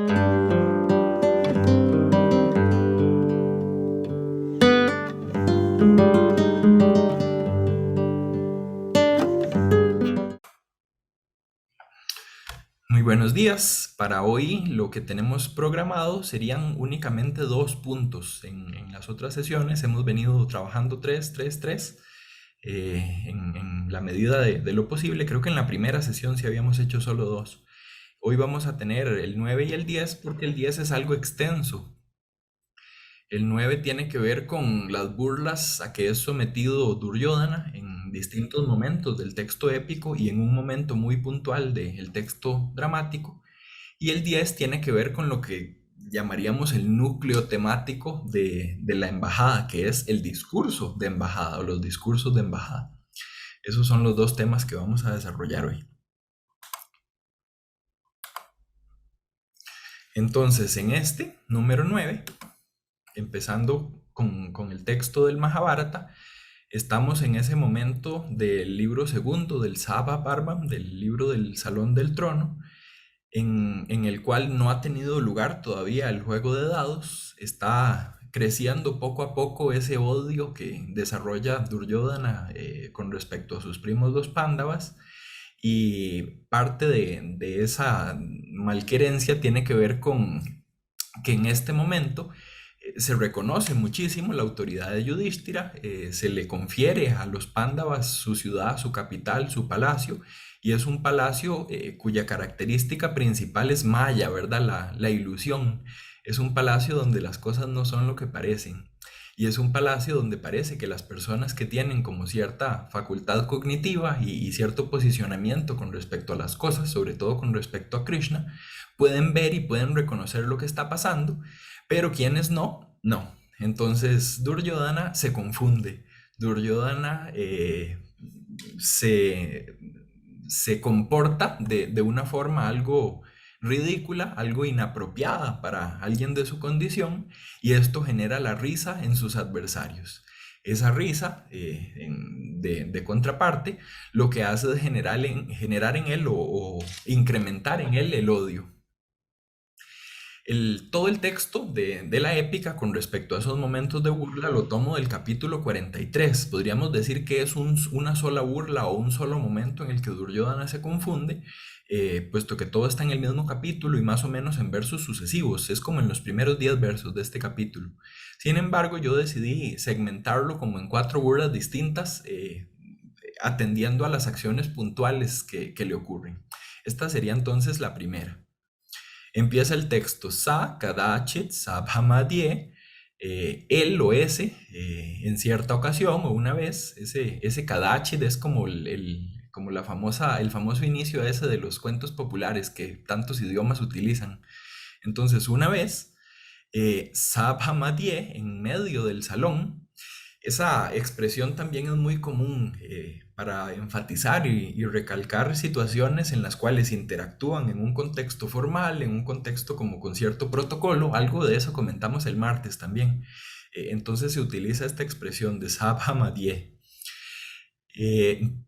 Muy buenos días. Para hoy lo que tenemos programado serían únicamente 2 puntos. En las otras sesiones hemos venido trabajando tres, tres, tres, en la medida de lo posible. Creo que en la primera sesión sí habíamos hecho solo 2. Hoy vamos a tener el 9 y el 10 porque el 10 es algo extenso. El 9 tiene que ver con las burlas a que es sometido Duryodhana en distintos momentos del texto épico y en un momento muy puntual del texto dramático. Y el 10 tiene que ver con lo que llamaríamos el núcleo temático de la embajada, que es el discurso de embajada o los discursos de embajada. Esos son los 2 temas que vamos a desarrollar hoy. Entonces, en este número 9, empezando con el texto del Mahabharata, estamos en ese momento del libro segundo del Sabha Parvam, del libro del Salón del Trono, en el cual no ha tenido lugar todavía el juego de dados. Está creciendo poco a poco ese odio que desarrolla Duryodhana con respecto a sus primos los Pándavas, y parte de esa malquerencia tiene que ver con que en este momento se reconoce muchísimo la autoridad de Yudhishthira, se le confiere a los Pándavas su ciudad, su capital, su palacio, y es un palacio cuya característica principal es Maya, ¿verdad? La ilusión. Es un palacio donde las cosas no son lo que parecen. Y es un palacio donde parece que las personas que tienen como cierta facultad cognitiva y cierto posicionamiento con respecto a las cosas, sobre todo con respecto a Krishna, pueden ver y pueden reconocer lo que está pasando, pero quienes no, no. Entonces Duryodhana se confunde. Duryodhana se, se comporta de una forma algo ridícula, algo inapropiada para alguien de su condición, y esto genera la risa en sus adversarios. Esa risa, de contraparte, lo que hace es generar en él o incrementar en él el odio. Todo el texto de la épica con respecto a esos momentos de burla lo tomo del capítulo 43. Podríamos decir que es una sola burla o un solo momento en el que Duryodhana se confunde, puesto que todo está en el mismo capítulo y más o menos en versos sucesivos. Es como en los primeros 10 versos de este capítulo. Sin embargo, yo decidí segmentarlo como en 4 burlas distintas, atendiendo a las acciones puntuales que le ocurren. Esta sería entonces la primera. Empieza el texto: Sa kadachit sabhamadye, él o ese, en cierta ocasión o una vez. Ese kadachit es como como el famoso inicio ese de los cuentos populares que tantos idiomas utilizan. Entonces, una vez, sabhamadye, en medio del salón. Esa expresión también es muy común para enfatizar y recalcar situaciones en las cuales interactúan en un contexto formal, en un contexto como con cierto protocolo. Algo de eso comentamos el martes también. Entonces se utiliza esta expresión de Sabhamadye.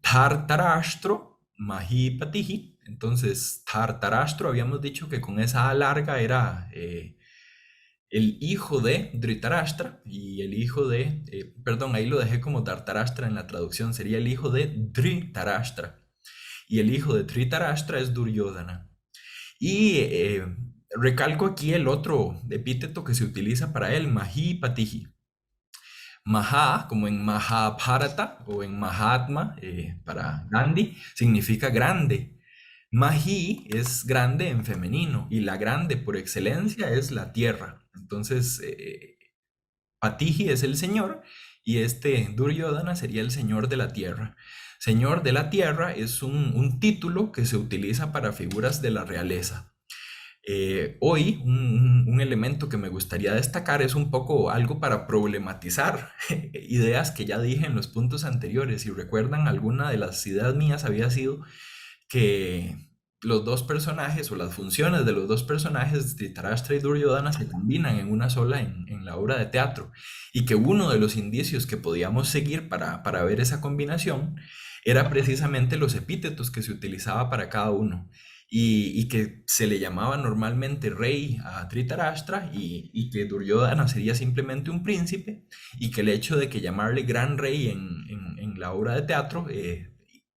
Tartarashtra Mahipatihi. Entonces, Tartarashtra, habíamos dicho que con esa A larga era el hijo de Dhritarashtra, y el hijo de, perdón, ahí lo dejé como Tartarashtra en la traducción, sería el hijo de Dhritarashtra. Y el hijo de Dhritarashtra es Duryodhana. Y recalco aquí el otro epíteto que se utiliza para él, Mahipatihi. Maha, como en Mahabharata o en Mahatma, para Gandhi, significa grande. Mahi es grande en femenino, y la grande por excelencia es la tierra. Entonces, Patiji es el señor, y este Duryodhana sería el señor de la tierra. Señor de la tierra es un título que se utiliza para figuras de la realeza. Hoy un elemento que me gustaría destacar es un poco algo para problematizar ideas que ya dije en los puntos anteriores. Si recuerdan, alguna de las ideas mías había sido que los 2 personajes o las funciones de los 2 personajes, Dhritarashtra y Duryodhana, se combinan en una sola en la obra de teatro, y que uno de los indicios que podíamos seguir para ver esa combinación era precisamente los epítetos que se utilizaba para cada uno. y que se le llamaba normalmente rey a Dhritarashtra y que Duryodhana sería simplemente un príncipe y que el hecho de que llamarle gran rey en la obra de teatro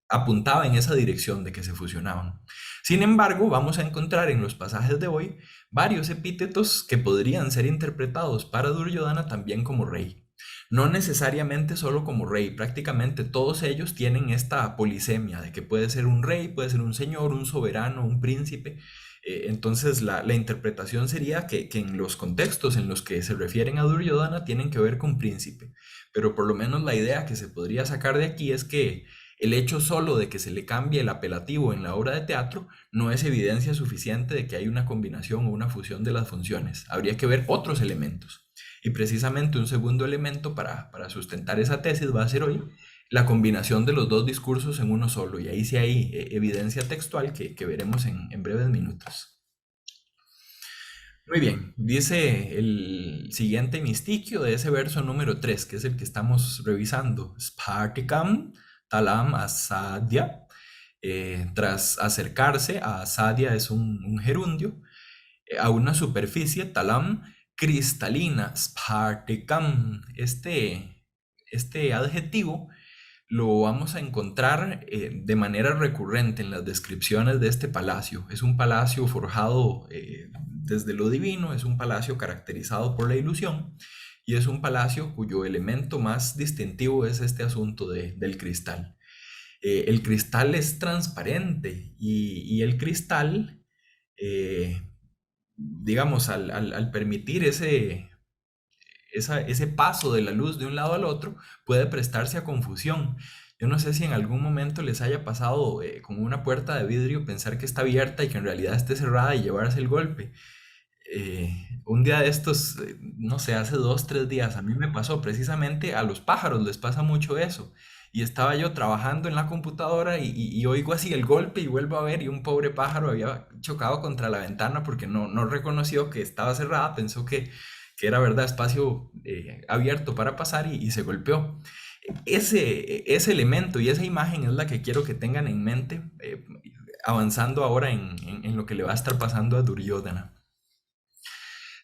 apuntaba en esa dirección de que se fusionaban. Sin embargo, vamos a encontrar en los pasajes de hoy varios epítetos que podrían ser interpretados para Duryodhana también como rey. No necesariamente solo como rey, prácticamente todos ellos tienen esta polisemia de que puede ser un rey, puede ser un señor, un soberano, un príncipe. Entonces la interpretación sería que en los contextos en los que se refieren a Duryodhana tienen que ver con príncipe, pero por lo menos la idea que se podría sacar de aquí es que el hecho solo de que se le cambie el apelativo en la obra de teatro no es evidencia suficiente de que hay una combinación o una fusión de las funciones. Habría que ver otros elementos. Y precisamente un segundo elemento para sustentar esa tesis va a ser hoy la combinación de los dos discursos en uno solo. Y ahí sí hay evidencia textual que veremos en breves minutos. Muy bien, dice el siguiente mistiquio de ese verso número 3, que es el que estamos revisando. Spartikam talam asadya. Tras acercarse a asadya es un gerundio, a una superficie, talam, cristalina, spartikam. Este adjetivo lo vamos a encontrar de manera recurrente en las descripciones de este palacio. Es un palacio forjado desde lo divino, es un palacio caracterizado por la ilusión y es un palacio cuyo elemento más distintivo es este asunto del cristal. El cristal es transparente y el cristal, eh, digamos, al permitir ese paso de la luz de un lado al otro, puede prestarse a confusión. Yo no sé si en algún momento les haya pasado con una puerta de vidrio pensar que está abierta y que en realidad esté cerrada y llevarse el golpe. Un día de estos, no sé, hace 2, 3 días, a mí me pasó precisamente, a los pájaros les pasa mucho eso. Y estaba yo trabajando en la computadora y oigo así el golpe y vuelvo a ver y un pobre pájaro había chocado contra la ventana porque no reconoció que estaba cerrada, pensó que era verdad espacio abierto para pasar y se golpeó. Ese elemento y esa imagen es la que quiero que tengan en mente avanzando ahora en lo que le va a estar pasando a Duryodhana.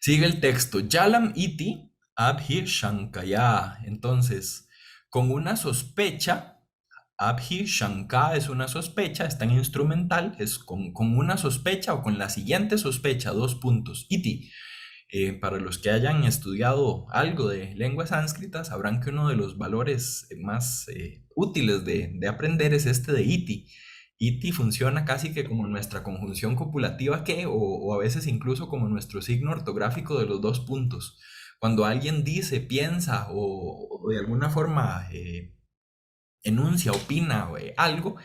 Sigue el texto. Yalam iti abhi shankaya. Entonces, con una sospecha, abhi shanka es una sospecha, está en instrumental, es con una sospecha o con la siguiente sospecha, 2 puntos. Iti. Para los que hayan estudiado algo de lengua sánscrita, sabrán que uno de los valores más útiles de aprender es este de iti. Iti funciona casi que como nuestra conjunción copulativa que, o a veces incluso como nuestro signo ortográfico de los 2 puntos. Cuando alguien dice, piensa o de alguna forma enuncia, opina algo,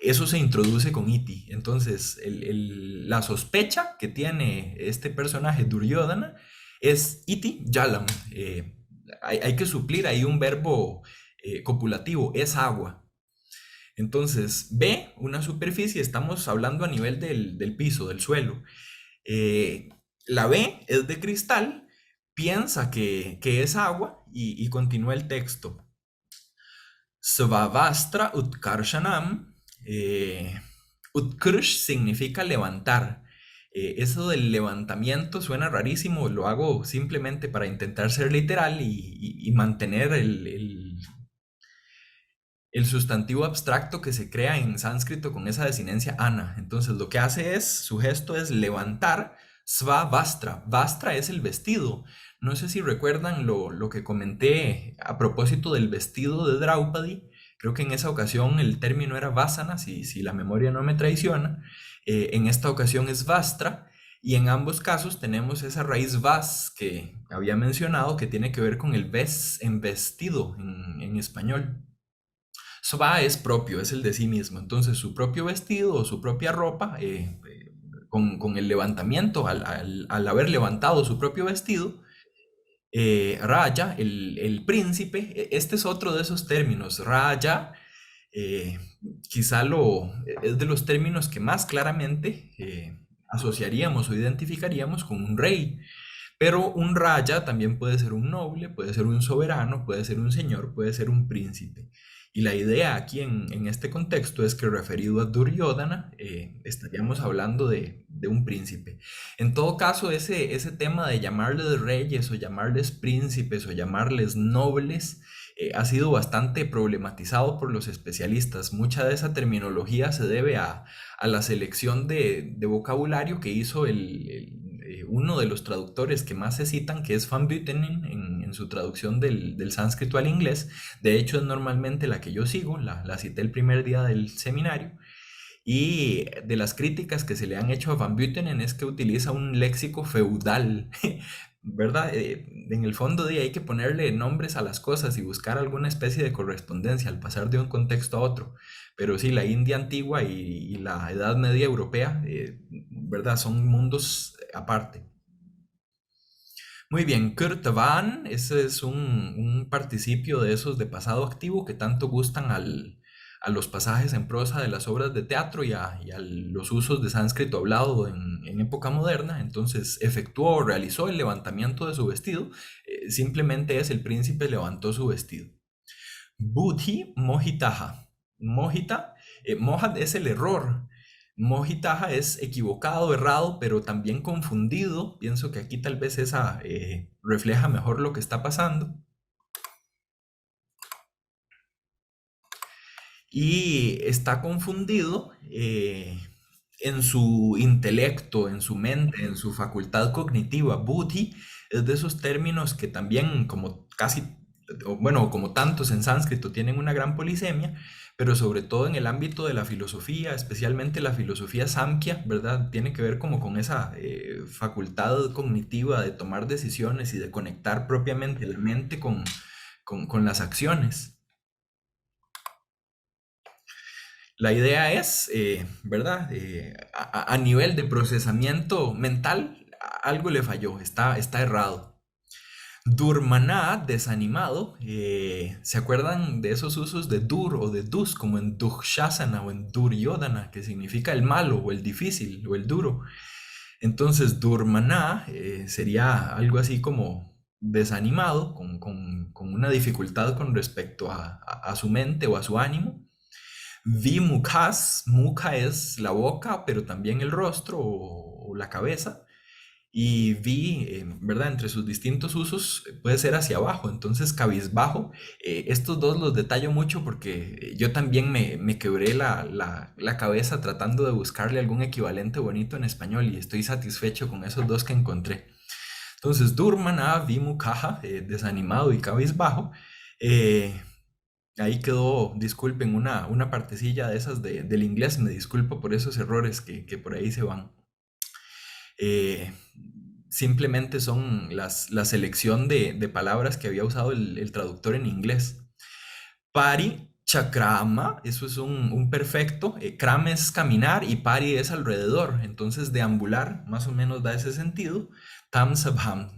eso se introduce con iti. Entonces, la sospecha que tiene este personaje Duryodhana es iti yalam. Hay que suplir ahí un verbo copulativo, es agua. Entonces, ve una superficie, estamos hablando a nivel del piso, del suelo. La ve es de cristal, piensa que es agua y continúa el texto. Svavastra Utkarshanam. Utkarsh significa levantar. Eso del levantamiento suena rarísimo, lo hago simplemente para intentar ser literal y mantener el sustantivo abstracto que se crea en sánscrito con esa desinencia ana. Entonces lo que hace es, su gesto es levantar. Svavastra. Vastra es el vestido. No sé si recuerdan lo que comenté a propósito del vestido de Draupadi. Creo que en esa ocasión el término era vasana, si la memoria no me traiciona. En esta ocasión es vastra. Y en ambos casos tenemos esa raíz vas que había mencionado que tiene que ver con el ves en vestido en español. Sva es propio, es el de sí mismo. Entonces su propio vestido o su propia ropa, con el levantamiento, al haber levantado su propio vestido, Raya, el príncipe, este es otro de esos términos. Raya, eh, quizá es de los términos que más claramente asociaríamos o identificaríamos con un rey. Pero un raya también puede ser un noble, puede ser un soberano, puede ser un señor, puede ser un príncipe. Y la idea aquí en este contexto es que referido a Duryodhana, estaríamos hablando de un príncipe. En todo caso, ese tema de llamarles reyes o llamarles príncipes o llamarles nobles ha sido bastante problematizado por los especialistas. Mucha de esa terminología se debe a la selección de vocabulario que hizo uno de los traductores que más se citan, que es Van Buitenen, en su traducción del sánscrito al inglés. De hecho, es normalmente la que yo sigo, la cité el primer día del seminario. Y de las críticas que se le han hecho a Van Buitenen es que utiliza un léxico feudal, ¿verdad? En el fondo hay que ponerle nombres a las cosas y buscar alguna especie de correspondencia al pasar de un contexto a otro. Pero sí, la India antigua y la Edad Media europea, ¿verdad? Son mundos aparte. Muy bien, Kurt van, ese es un participio de esos de pasado activo que tanto gustan a los pasajes en prosa de las obras de teatro y a los usos de sánscrito hablado en época moderna. Entonces efectuó o realizó el levantamiento de su vestido. Simplemente es el príncipe levantó su vestido. Buddhi mohitaha. Mohita, mohat es el error. Mohitaha es equivocado, errado, pero también confundido. Pienso que aquí tal vez esa refleja mejor lo que está pasando. Y está confundido en su intelecto, en su mente, en su facultad cognitiva. Buddhi es de esos términos que también, como casi, o bueno, como tantos en sánscrito, tienen una gran polisemia, pero sobre todo en el ámbito de la filosofía, especialmente la filosofía samkhya, ¿verdad? Tiene que ver como con esa facultad cognitiva de tomar decisiones y de conectar propiamente la mente con las acciones. La idea es, ¿verdad? A nivel de procesamiento mental, algo le falló, está errado. Durmaná, desanimado, ¿se acuerdan de esos usos de dur o de dus, como en Dukshasana o en Duryodhana, que significa el malo o el difícil o el duro? Entonces, Durmaná sería algo así como desanimado, con una dificultad con respecto a su mente o a su ánimo. Vi mukhas, mukha es la boca, pero también el rostro o la cabeza. Y vi, ¿verdad? Entre sus distintos usos puede ser hacia abajo, entonces cabizbajo. Estos dos los detallo mucho porque yo también me quebré la cabeza tratando de buscarle algún equivalente bonito en español y estoy satisfecho con esos dos que encontré. Entonces, Durmana, vi mukha, desanimado y cabizbajo. Eh, Ahí quedó, disculpen, una partecilla de esas del inglés, me disculpo por esos errores que por ahí se van. Eh, Simplemente son la selección de palabras que había usado el traductor en inglés. Pari, chakrama, eso es un perfecto. Kram es caminar y pari es alrededor, entonces deambular más o menos da ese sentido. Tam sabham,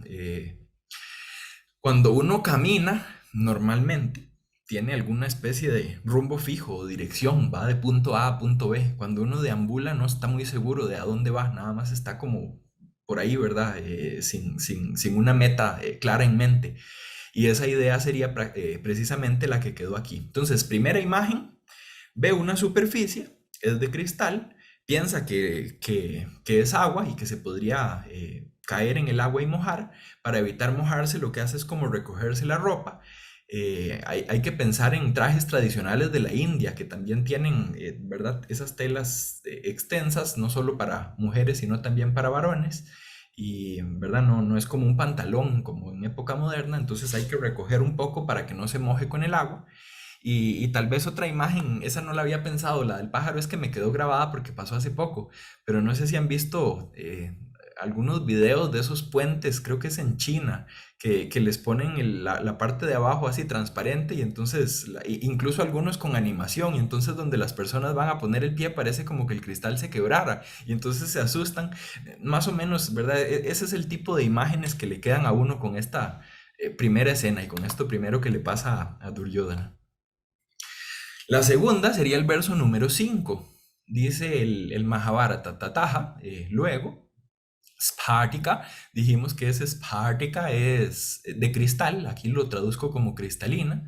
cuando uno camina, normalmente tiene alguna especie de rumbo fijo o dirección, va de punto A a punto B. Cuando uno deambula no está muy seguro de a dónde va, nada más está como por ahí, ¿verdad? Sin una meta clara en mente. Y esa idea sería precisamente la que quedó aquí. Entonces, primera imagen, ve una superficie, es de cristal, piensa que es agua y que se podría caer en el agua y mojar. Para evitar mojarse, lo que hace es como recogerse la ropa. Hay que pensar en trajes tradicionales de la India, que también tienen, ¿verdad? Esas telas extensas, no solo para mujeres, sino también para varones. Y, ¿verdad? No es como un pantalón, como en época moderna, entonces hay que recoger un poco para que no se moje con el agua. Y tal vez otra imagen, esa no la había pensado, la del pájaro es que me quedó grabada porque pasó hace poco, pero no sé si han visto algunos videos de esos puentes, creo que es en China, que les ponen la parte de abajo así transparente y entonces, incluso algunos con animación, y entonces donde las personas van a poner el pie parece como que el cristal se quebrara y entonces se asustan, más o menos, ¿verdad? Ese es el tipo de imágenes que le quedan a uno con esta primera escena y con esto primero que le pasa a Duryodhana. La segunda sería el verso número 5. Dice el Mahabharata, Tataha, luego, Spártica, dijimos que ese Spártica es de cristal, aquí lo traduzco como cristalina.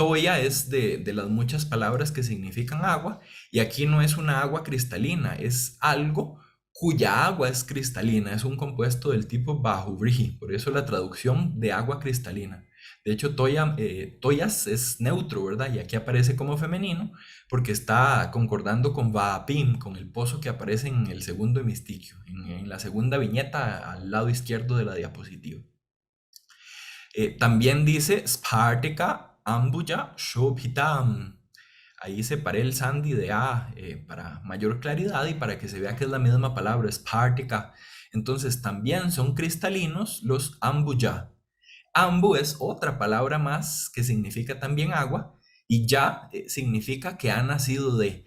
Toya es de las muchas palabras que significan agua, y aquí no es una agua cristalina, es algo cuya agua es cristalina, es un compuesto del tipo Bahubrihi, por eso la traducción de agua cristalina. De hecho, Toyas es neutro, ¿verdad? Y aquí aparece como femenino porque está concordando con Vaapim, con el pozo que aparece en el segundo hemistiquio, en la segunda viñeta al lado izquierdo de la diapositiva. También dice Spartica Ambuja Shobhitam. Ahí separé el Sandy de A para mayor claridad y para que se vea que es la misma palabra, Spartica. Entonces también son cristalinos los Ambuja. Ambu es otra palabra más que significa también agua y ya significa que ha nacido de.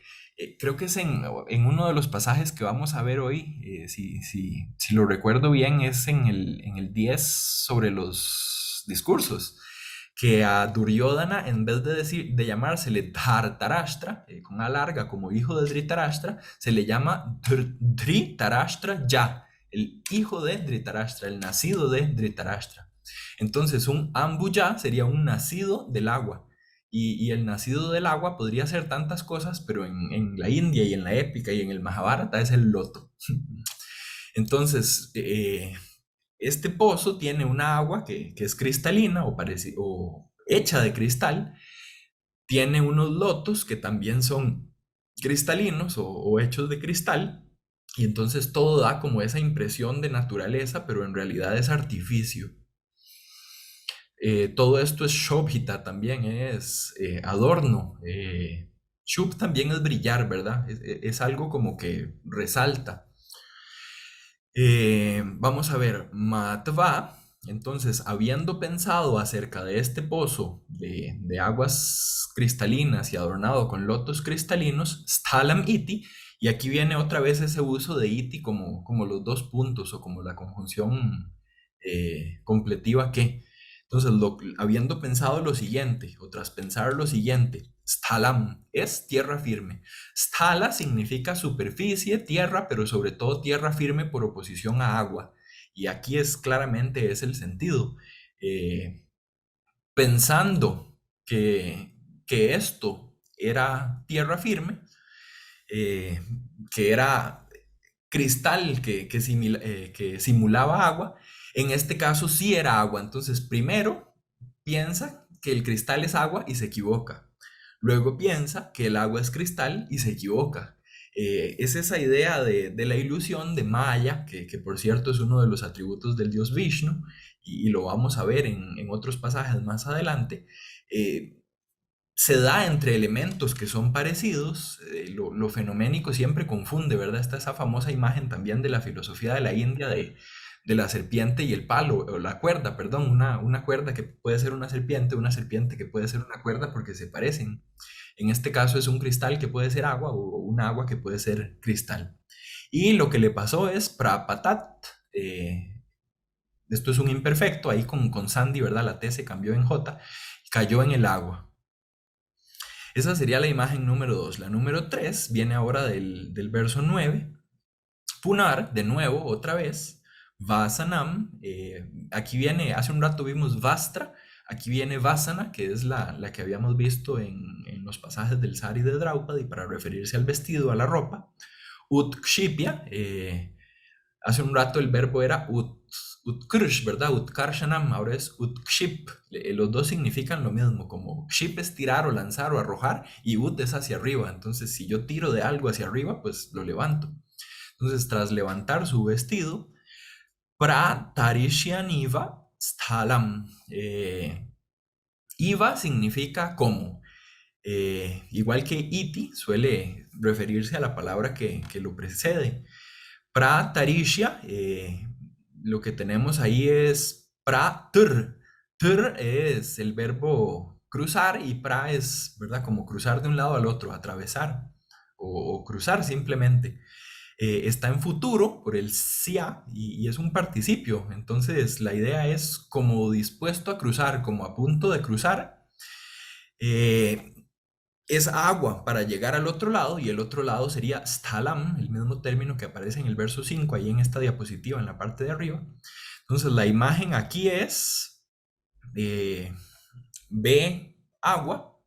Creo que es en uno de los pasajes que vamos a ver hoy, si lo recuerdo bien, es en el 10 sobre los discursos, que a Duryodhana, en vez de llamársele Dhartarashtra, con A larga como hijo de Dhritarashtra, se le llama Dhritarashtra ya, el hijo de Dhritarashtra, el nacido de Dhritarashtra. Entonces, un Ambuya sería un nacido del agua. Y el nacido del agua podría ser tantas cosas, pero en la India y en la épica y en el Mahabharata es el loto. Entonces, este pozo tiene una agua que es cristalina o hecha de cristal, tiene unos lotos que también son cristalinos o hechos de cristal, y entonces todo da como esa impresión de naturaleza, pero en realidad es artificio. Todo esto es Shobhita, también es adorno. Shub también es brillar, ¿verdad? Es algo como que resalta. Vamos a ver, Matva. Entonces, habiendo pensado acerca de este pozo de aguas cristalinas y adornado con lotos cristalinos, Sthalam Iti, y aquí viene otra vez ese uso de Iti como los dos puntos o como la conjunción completiva que. Entonces, habiendo pensado lo siguiente, o tras pensar lo siguiente, Sthalam es tierra firme. Sthala significa superficie, tierra, pero sobre todo tierra firme por oposición a agua. Y aquí claramente es el sentido. Eh, Pensando que esto era tierra firme, eh, que era cristal que simulaba agua, en este caso sí era agua. Entonces, primero piensa que el cristal es agua y se equivoca. Luego piensa que el agua es cristal y se equivoca. Es esa idea de la ilusión de Maya, que por cierto es uno de los atributos del dios Vishnu, y lo vamos a ver en otros pasajes más adelante. Se da entre elementos que son parecidos, lo fenoménico siempre confunde, ¿verdad? Está esa famosa imagen también de la filosofía de la India de la serpiente y el palo, o la cuerda, perdón, una cuerda que puede ser una serpiente que puede ser una cuerda porque se parecen. En este caso es un cristal que puede ser agua o una agua que puede ser cristal. Y lo que le pasó es prapatat, esto es un imperfecto, ahí con Sandy, ¿verdad? La T se cambió en J, cayó en el agua. Esa sería la imagen número 2. La número 3 viene ahora del verso 9. Punar, de nuevo, otra vez. Vasanam. Aquí viene, hace un rato vimos Vastra. Aquí viene Vasana, que es la que habíamos visto en los pasajes del Sari de Draupadi para referirse al vestido, a la ropa. Utkshipya. Hace un rato el verbo era Utkrish, ¿verdad? Utkarshanam, ahora es Utkship. Los dos significan lo mismo, como Kship es tirar o lanzar o arrojar, y Ut es hacia arriba. Entonces, si yo tiro de algo hacia arriba, pues lo levanto. Entonces, tras levantar su vestido, Pratarishan Iva Sthalam. Iva significa como. Igual que iti suele referirse a la palabra que lo precede. Pratarisha, lo que tenemos ahí es pra-tr. Tr es el verbo cruzar y pra es, ¿verdad? Como cruzar de un lado al otro, atravesar o cruzar simplemente. Está en futuro por el sia y es un participio. Entonces la idea es como dispuesto a cruzar, como a punto de cruzar. Es agua para llegar al otro lado y el otro lado sería sthalam, el mismo término que aparece en el verso 5 ahí en esta diapositiva en la parte de arriba. Entonces la imagen aquí es, ve agua,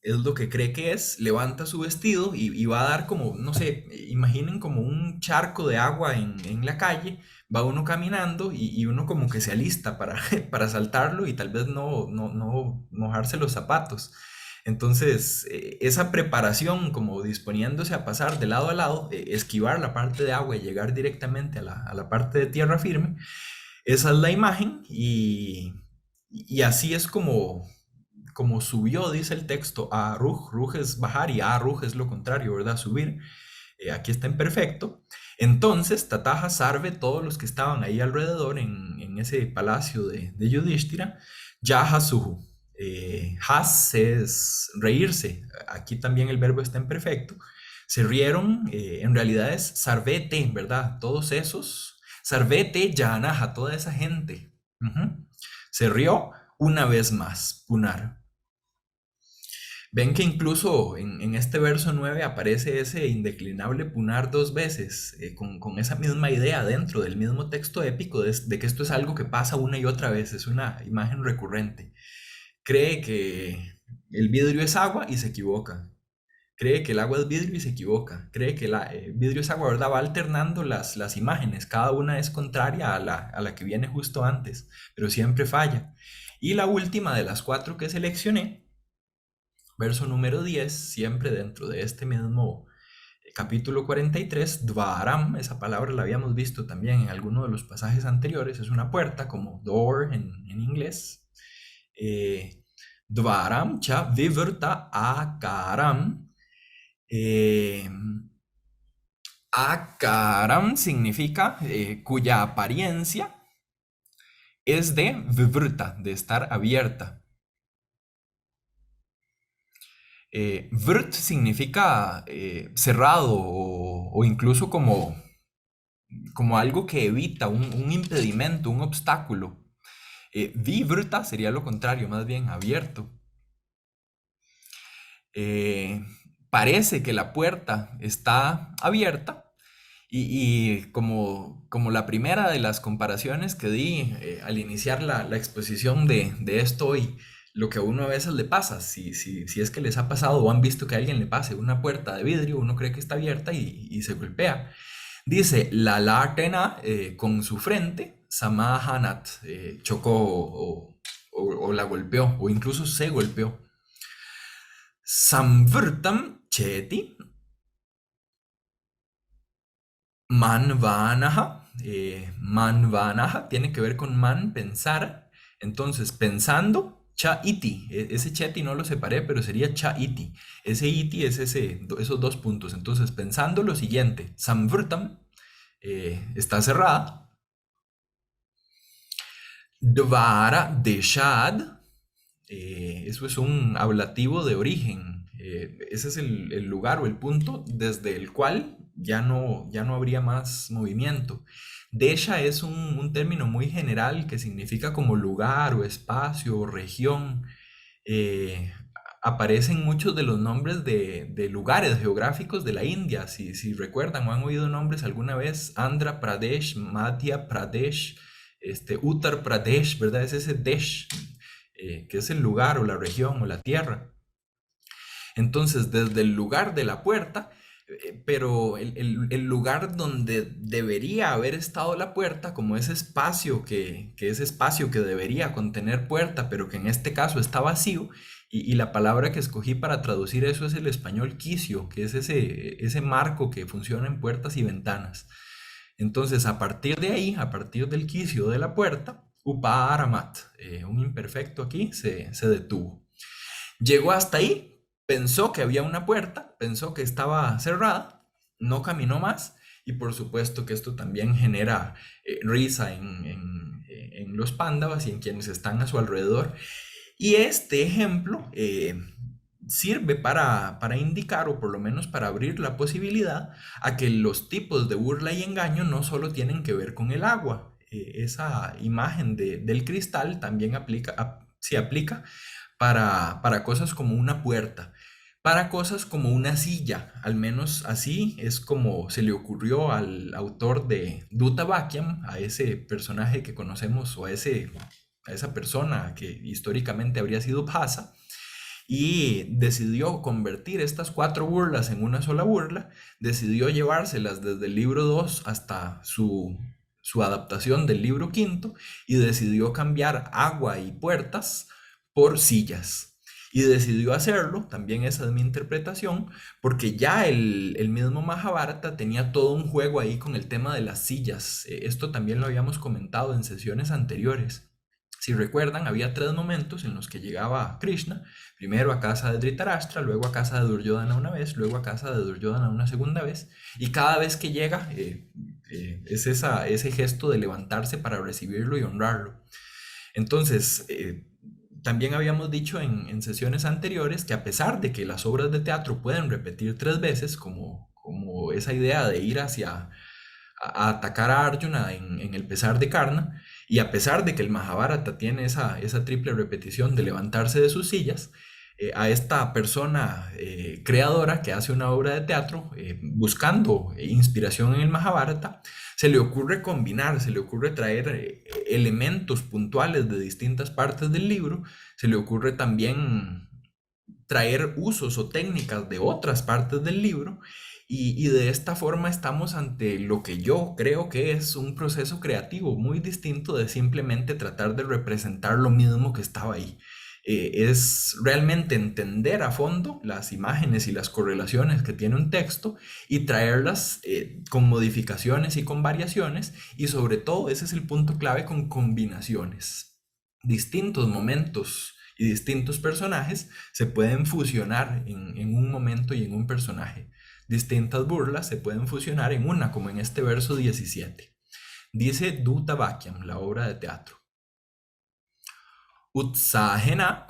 es lo que cree que es, levanta su vestido y va a dar como, no sé, imaginen como un charco de agua en la calle, va uno caminando y uno como que se alista para, para saltarlo y tal vez no mojarse los zapatos. Entonces, esa preparación como disponiéndose a pasar de lado a lado, esquivar la parte de agua y llegar directamente a la parte de tierra firme, esa es la imagen y así es como subió, dice el texto, a Ruj. Ruj es bajar y a Ruj es lo contrario, ¿verdad? Subir. Aquí está en perfecto. Entonces, Tataja, Sarve, todos los que estaban ahí alrededor en ese palacio de Yudhishthira, Yahasuhu. Has es reírse. Aquí también el verbo está en perfecto. Se rieron, en realidad es Sarvete, ¿verdad? Todos esos. Sarvete, Yanaja, toda esa gente. Ujú. Se rió una vez más, Punar. Ven que incluso en este verso 9 aparece ese indeclinable Punar dos veces, con esa misma idea dentro del mismo texto épico de que esto es algo que pasa una y otra vez, es una imagen recurrente. Cree que el vidrio es agua y se equivoca. Cree que el agua es vidrio y se equivoca. Cree que el vidrio es agua, ¿verdad? Va alternando las imágenes, cada una es contraria a la que viene justo antes, pero siempre falla. Y la última de las cuatro que seleccioné, verso número 10, siempre dentro de este mismo capítulo 43, Dvaram, esa palabra la habíamos visto también en alguno de los pasajes anteriores, es una puerta como door en inglés. Dvaram cha vivrta akaram. Eh, akaram significa cuya apariencia es de vivrta, de estar abierta. Vrt significa cerrado o incluso como algo que evita, un impedimento, un obstáculo. Vivrta sería lo contrario, más bien abierto. Eh, Parece que la puerta está abierta y como la primera de las comparaciones que di al iniciar la exposición de esto hoy, lo que a uno a veces le pasa, si es que les ha pasado o han visto que a alguien le pase una puerta de vidrio, uno cree que está abierta y se golpea. Dice, la Latena con su frente, Samahanat, chocó o la golpeó o incluso se golpeó. Samvrtam Cheti, Manvanaha. Manvanaha tiene que ver con man, pensar. Entonces, pensando, cha iti. Ese cheti no lo separé, pero sería cha iti. Ese iti es esos dos puntos. Entonces, pensando lo siguiente, samvrtam está cerrada. Dvara deshad, eso es un ablativo de origen. Ese es el lugar o el punto desde el cual ya no habría más movimiento. Desha es un término muy general que significa como lugar o espacio o región. Eh, Aparecen muchos de los nombres de lugares geográficos de la India. Si recuerdan o han oído nombres alguna vez, Andhra Pradesh, Madhya Pradesh, Uttar Pradesh, ¿verdad? Es ese Desh, que es el lugar o la región o la tierra. Entonces, desde el lugar de la puerta, pero el lugar donde debería haber estado la puerta, como ese espacio que ese espacio que debería contener puerta, pero que en este caso está vacío, y la palabra que escogí para traducir eso es el español quicio, que es ese marco que funciona en puertas y ventanas. Entonces, a partir de ahí, a partir del quicio de la puerta, Uparamat, un imperfecto aquí, se detuvo. Llegó hasta ahí, pensó que había una puerta, pensó que estaba cerrada, no caminó más y por supuesto que esto también genera risa en los pándavas y en quienes están a su alrededor. Y este ejemplo sirve para indicar o por lo menos para abrir la posibilidad a que los tipos de burla y engaño no solo tienen que ver con el agua. Esa imagen del cristal también se aplica para cosas como una puerta, para cosas como una silla, al menos así es como se le ocurrió al autor de Dutta Vakyam, a ese personaje que conocemos o a ese a esa persona que históricamente habría sido Bhasa, y decidió convertir estas 4 burlas en una sola burla, decidió llevárselas desde el libro 2 hasta su adaptación del libro quinto, y decidió cambiar agua y puertas por sillas. Y decidió hacerlo, también esa es mi interpretación, porque ya el mismo Mahabharata tenía todo un juego ahí con el tema de las sillas. Esto también lo habíamos comentado en sesiones anteriores. Si recuerdan, había 3 momentos en los que llegaba Krishna: primero a casa de Dhritarashtra, luego a casa de Duryodhana una vez, luego a casa de Duryodhana una segunda vez, y cada vez que llega es ese gesto de levantarse para recibirlo y honrarlo. Entonces, también habíamos dicho en sesiones anteriores que, a pesar de que las obras de teatro pueden repetir 3 veces, como esa idea de ir a atacar a Arjuna en el pesar de Karna, y a pesar de que el Mahabharata tiene esa triple repetición de levantarse de sus sillas, a esta persona creadora que hace una obra de teatro buscando inspiración en el Mahabharata, se le ocurre combinar, se le ocurre traer elementos puntuales de distintas partes del libro, se le ocurre también traer usos o técnicas de otras partes del libro, y de esta forma estamos ante lo que yo creo que es un proceso creativo muy distinto de simplemente tratar de representar lo mismo que estaba ahí. Es realmente entender a fondo las imágenes y las correlaciones que tiene un texto y traerlas con modificaciones y con variaciones, y sobre todo ese es el punto clave, con combinaciones. Distintos momentos y distintos personajes se pueden fusionar en un momento y en un personaje. Distintas burlas se pueden fusionar en una, como en este verso 17. Dice Dutta Vakyam, la obra de teatro. Utsahena,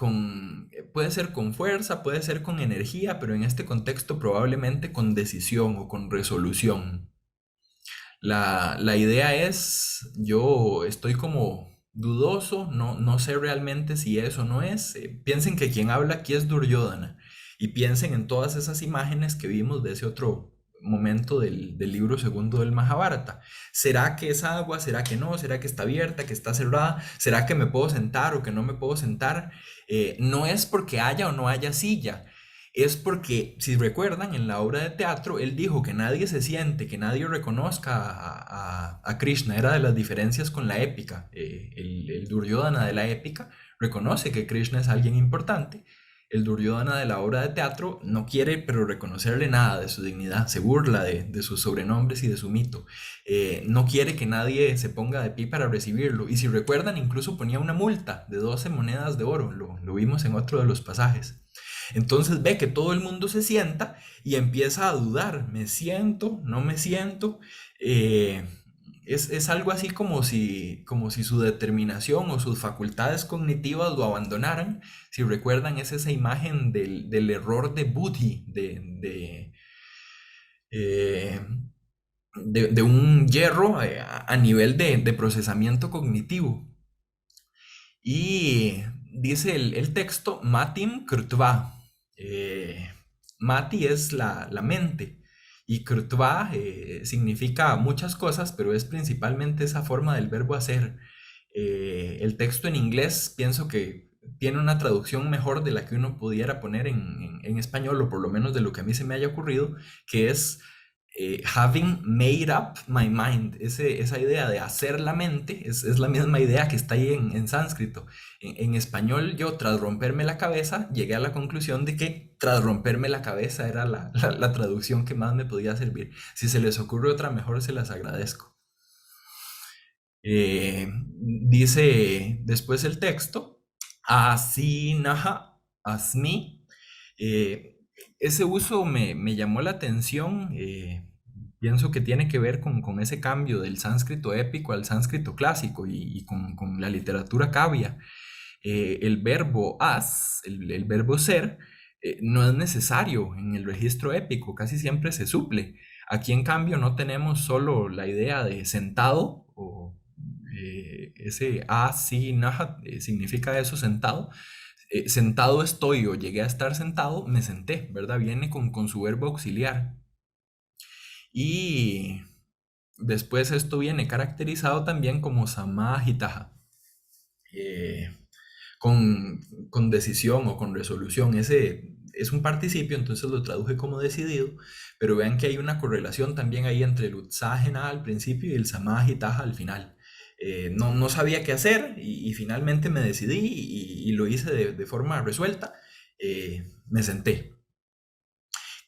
puede ser con fuerza, puede ser con energía, pero en este contexto probablemente con decisión o con resolución. La idea es, yo estoy como dudoso, no sé realmente si es o no es. Piensen que quien habla aquí es Duryodhana, y piensen en todas esas imágenes que vimos de ese otro momento del libro segundo del Mahabharata. ¿Será que es agua? ¿Será que no? ¿Será que está abierta? ¿Que está cerrada? ¿Será que me puedo sentar o que no me puedo sentar? No es porque haya o no haya silla, es porque, si recuerdan, en la obra de teatro, él dijo que nadie se siente, que nadie reconozca a Krishna. Era de las diferencias con la épica. El Duryodhana de la épica reconoce que Krishna es alguien importante. El Duryodhana de la obra de teatro no quiere, pero reconocerle nada de su dignidad. Se burla de sus sobrenombres y de su mito. No quiere que nadie se ponga de pie para recibirlo. Y si recuerdan, incluso ponía una multa de 12 monedas de oro. Lo vimos en otro de los pasajes. Entonces ve que todo el mundo se sienta y empieza a dudar: ¿me siento? ¿No me siento? Eh, es algo así como si su determinación o sus facultades cognitivas lo abandonaran. Si recuerdan, es esa imagen del error de Buddhi, eh, de un hierro a nivel de procesamiento cognitivo. Y dice el texto: Matim Krutva. Eh, Mati es la mente, y Krutva significa muchas cosas, pero es principalmente esa forma del verbo hacer. El texto en inglés pienso que tiene una traducción mejor de la que uno pudiera poner en español, o por lo menos de lo que a mí se me haya ocurrido, que es having made up my mind. Esa idea de hacer la mente es la misma idea que está ahí en sánscrito. En español, yo, tras romperme la cabeza, llegué a la conclusión de que tras romperme la cabeza era la traducción que más me podía servir. Si se les ocurre otra mejor, se las agradezco. Dice después el texto: así naha asmi. Eh, Ese uso me llamó la atención. Pienso que tiene que ver con ese cambio del sánscrito épico al sánscrito clásico, y con la literatura cavia. El verbo as, el verbo ser, no es necesario en el registro épico, casi siempre se suple. Aquí, en cambio, no tenemos solo la idea de sentado, o ese asi naha significa eso, sentado. Sentado estoy, o llegué a estar sentado, me senté, ¿verdad? Viene con su verbo auxiliar. Y después esto viene caracterizado también como samahitaha. eh, con decisión o con resolución. Ese es un participio, entonces lo traduje como decidido, pero vean que hay una correlación también ahí entre el utsajena al principio y el samajitaja al final. No sabía qué hacer y finalmente me decidí y lo hice de forma resuelta. Me senté.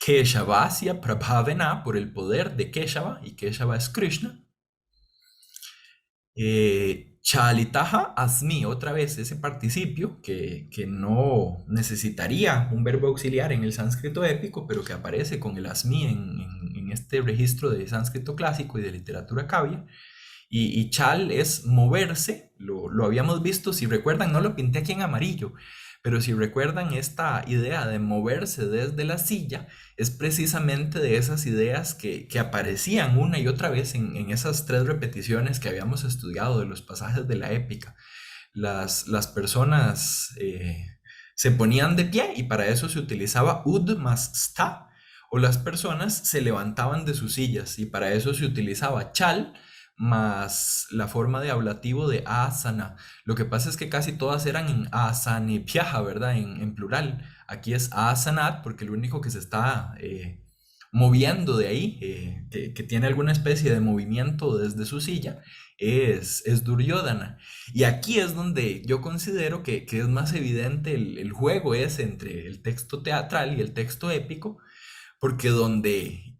Keshavasya Prabhavena, por el poder de Keshava, y Keshava es Krishna. Chalitaja asmi, otra vez ese participio que no necesitaría un verbo auxiliar en el sánscrito épico, pero que aparece con el asmi en este registro de sánscrito clásico y de literatura kavya. Y chal es moverse, lo habíamos visto, si recuerdan, no lo pinté aquí en amarillo, pero si recuerdan esta idea de moverse desde la silla, es precisamente de esas ideas que aparecían una y otra vez en esas tres repeticiones que habíamos estudiado de los pasajes de la épica. Las personas se ponían de pie y para eso se utilizaba ud más sta, o las personas se levantaban de sus sillas y para eso se utilizaba chal más la forma de ablativo de asana. Lo que pasa es que casi todas eran en asanipyaha, ¿verdad? En plural. Aquí es asanat porque el único que se está moviendo de ahí, que tiene alguna especie de movimiento desde su silla, es Duryodhana. Y aquí es donde yo considero que es más evidente el juego ese entre el texto teatral y el texto épico, porque donde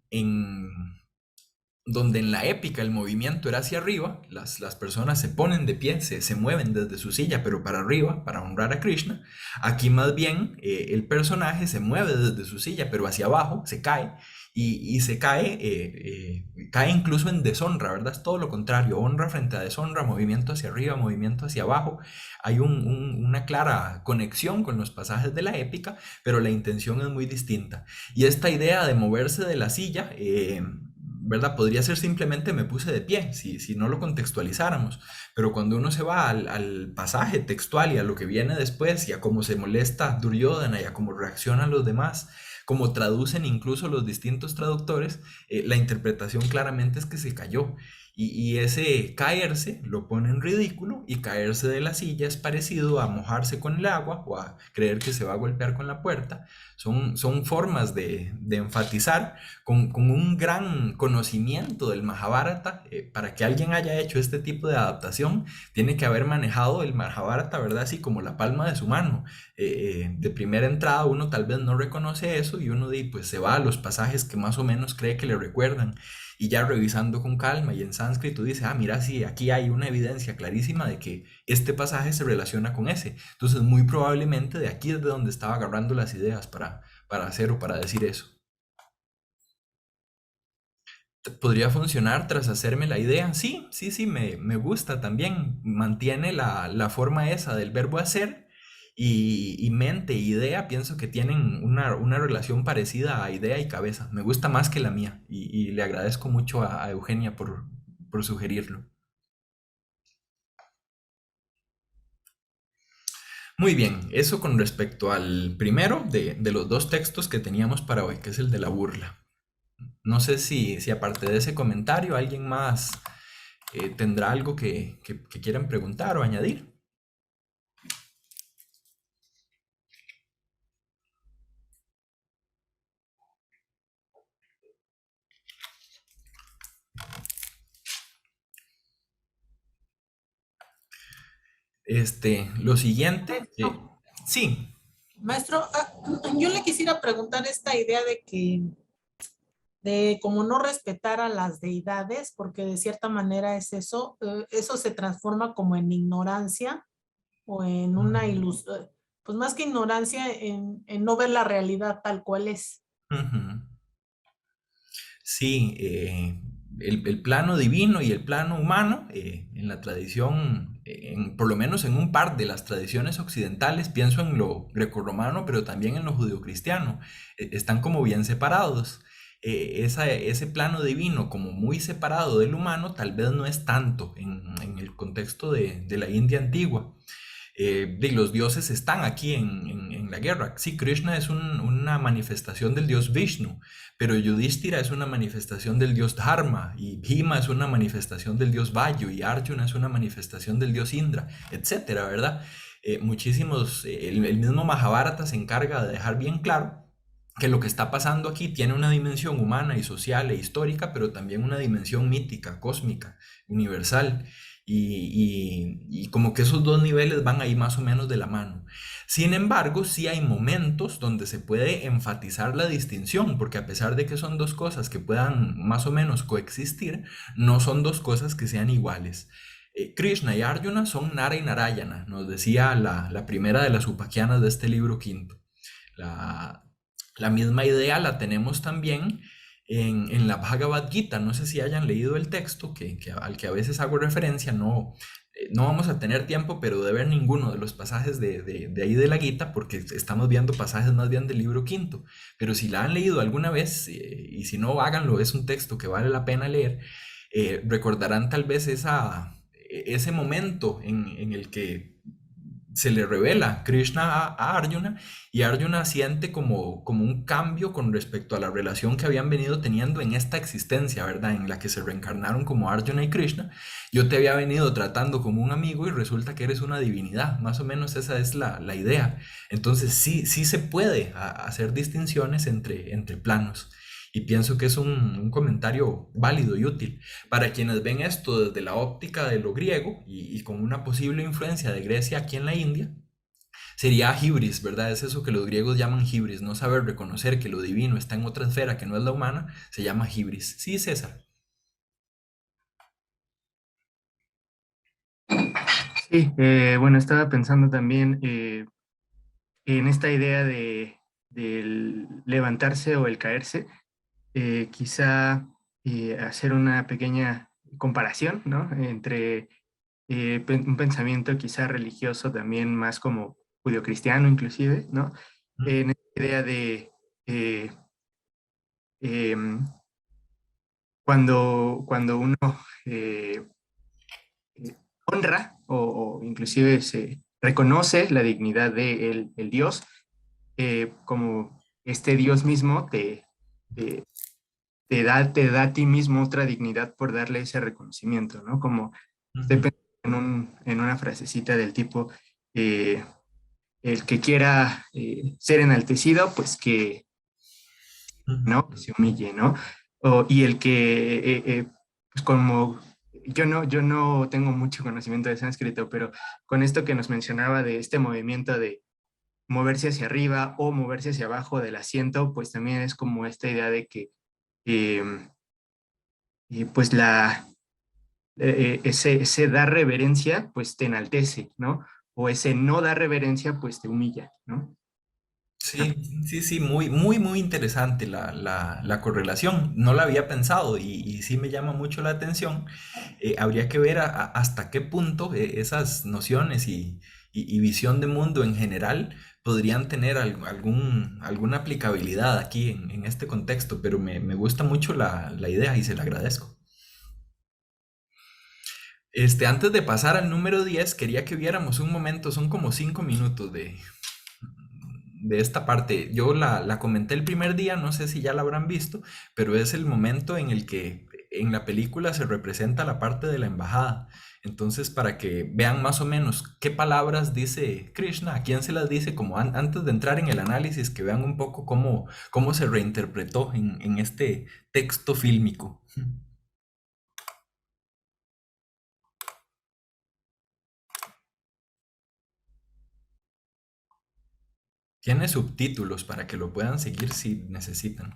en la épica el movimiento era hacia arriba, las personas se ponen de pie, se mueven desde su silla, pero para arriba, para honrar a Krishna. Aquí más bien el personaje se mueve desde su silla, pero hacia abajo, se cae, y se cae incluso en deshonra, ¿verdad? Es todo lo contrario, honra frente a deshonra, movimiento hacia arriba, movimiento hacia abajo. Hay una clara conexión con los pasajes de la épica, pero la intención es muy distinta. Y esta idea de moverse de la silla, ¿verdad? Podría ser simplemente me puse de pie, si no lo contextualizáramos, pero cuando uno se va al pasaje textual y a lo que viene después y a cómo se molesta Duryodhana y a cómo reaccionan los demás, como traducen incluso los distintos traductores, la interpretación claramente es que se cayó. Y ese caerse lo pone en ridículo y caerse de la silla es parecido a mojarse con el agua o a creer que se va a golpear con la puerta. Son formas de enfatizar con un gran conocimiento del Mahabharata. Para que alguien haya hecho este tipo de adaptación, tiene que haber manejado el Mahabharata, ¿verdad? Así como la palma de su mano. De primera entrada uno tal vez no reconoce eso y uno pues se va a los pasajes que más o menos cree que le recuerdan. Y ya revisando con calma y en sánscrito dice, ah, mira, sí, aquí hay una evidencia clarísima de que este pasaje se relaciona con ese. Entonces, muy probablemente de aquí es de donde estaba agarrando las ideas para hacer o para decir eso. ¿Podría funcionar tras hacerme la idea? Sí, sí, sí, me gusta también. Mantiene la forma esa del verbo hacer y mente e idea. Pienso que tienen una relación parecida a idea y cabeza. Me gusta más que la mía y le agradezco mucho a Eugenia por sugerirlo. Muy bien, eso con respecto al primero de los dos textos que teníamos para hoy, que es el de la burla. No sé si aparte de ese comentario alguien más tendrá algo que quieran preguntar o añadir. Lo siguiente, Maestro, sí, maestro, yo le quisiera preguntar esta idea de como no respetar a las deidades, porque de cierta manera es eso, eso se transforma como en ignorancia o en una ilusión, pues más que ignorancia, en no ver la realidad tal cual es. ujú, sí, el plano divino y el plano humano, en la tradición, por lo menos en un par de las tradiciones occidentales, pienso en lo grecorromano, pero también en lo judeocristiano, están como bien separados. Ese plano divino como muy separado del humano tal vez no es tanto en el contexto de la India antigua. los dioses están aquí en la guerra. Sí, Krishna es una manifestación del dios Vishnu, pero Yudhishthira es una manifestación del dios Dharma, y Bhima es una manifestación del dios Vayu, y Arjuna es una manifestación del dios Indra, etcétera, ¿verdad? El mismo Mahabharata se encarga de dejar bien claro que lo que está pasando aquí tiene una dimensión humana y social e histórica, pero también una dimensión mítica, cósmica, universal. Y como que esos dos niveles van ahí más o menos de la mano. Sin embargo, sí hay momentos donde se puede enfatizar la distinción, porque a pesar de que son dos cosas que puedan más o menos coexistir, no son dos cosas que sean iguales. Krishna y Arjuna son Nara y Narayana, nos decía la primera de las upaquianas de este libro quinto. La, la misma idea la tenemos también en la Bhagavad Gita. No sé si hayan leído el texto al que a veces hago referencia. No, no vamos a tener tiempo, pero de ver ninguno de los pasajes de ahí de la Gita, porque estamos viendo pasajes más bien del libro quinto. Pero si la han leído alguna vez, y si no, háganlo, es un texto que vale la pena leer, recordarán tal vez ese momento en el que se le revela Krishna a Arjuna, y Arjuna siente como un cambio con respecto a la relación que habían venido teniendo en esta existencia, ¿verdad? En la que se reencarnaron como Arjuna y Krishna. Yo te había venido tratando como un amigo y resulta que eres una divinidad. Más o menos esa es la idea. Entonces sí se puede hacer distinciones entre planos. Y pienso que es un comentario válido y útil. Para quienes ven esto desde la óptica de lo griego y con una posible influencia de Grecia aquí en la India, sería hibris, ¿verdad? Es eso que los griegos llaman hibris, no saber reconocer que lo divino está en otra esfera que no es la humana, se llama hibris. Sí, César. Sí, bueno, estaba pensando también en esta idea del levantarse o el caerse, quizá hacer una pequeña comparación, ¿no? Entre un pensamiento quizá religioso también más como judio-cristiano inclusive, ¿no? En esta idea de eh, em, cuando uno eh, honra o inclusive se reconoce la dignidad de el Dios, como este Dios mismo te, te da a ti mismo otra dignidad por darle ese reconocimiento, ¿no? Como estoy Ujú, pensando en una frasecita del tipo, eh, el que quiera ser enaltecido, pues que, ujú. ¿no? Que se humille, ¿no? Y el que, pues como yo no tengo mucho conocimiento de sánscrito, pero con esto que nos mencionaba de este movimiento de moverse hacia arriba o moverse hacia abajo del asiento, pues también es como esta idea de que eh, pues ese dar reverencia pues te enaltece, ¿no? O ese no dar reverencia pues te humilla, ¿no? Sí, sí, muy interesante la correlación. No la había pensado y sí me llama mucho la atención. Habría que ver hasta qué punto esas nociones y visión de mundo en general podrían tener alguna aplicabilidad aquí en este contexto, pero me gusta mucho la idea y se la agradezco. Antes de pasar al número 10 quería que viéramos un momento, son como 5 minutos de esta parte. Yo la comenté el primer día, no sé si ya la habrán visto, pero es el momento en el que en la película se representa la parte de la embajada. Entonces, para que vean más o menos qué palabras dice Krishna, a quién se las dice, como antes de entrar en el análisis, que vean un poco cómo se reinterpretó en este texto fílmico. Tiene subtítulos para que lo puedan seguir si necesitan.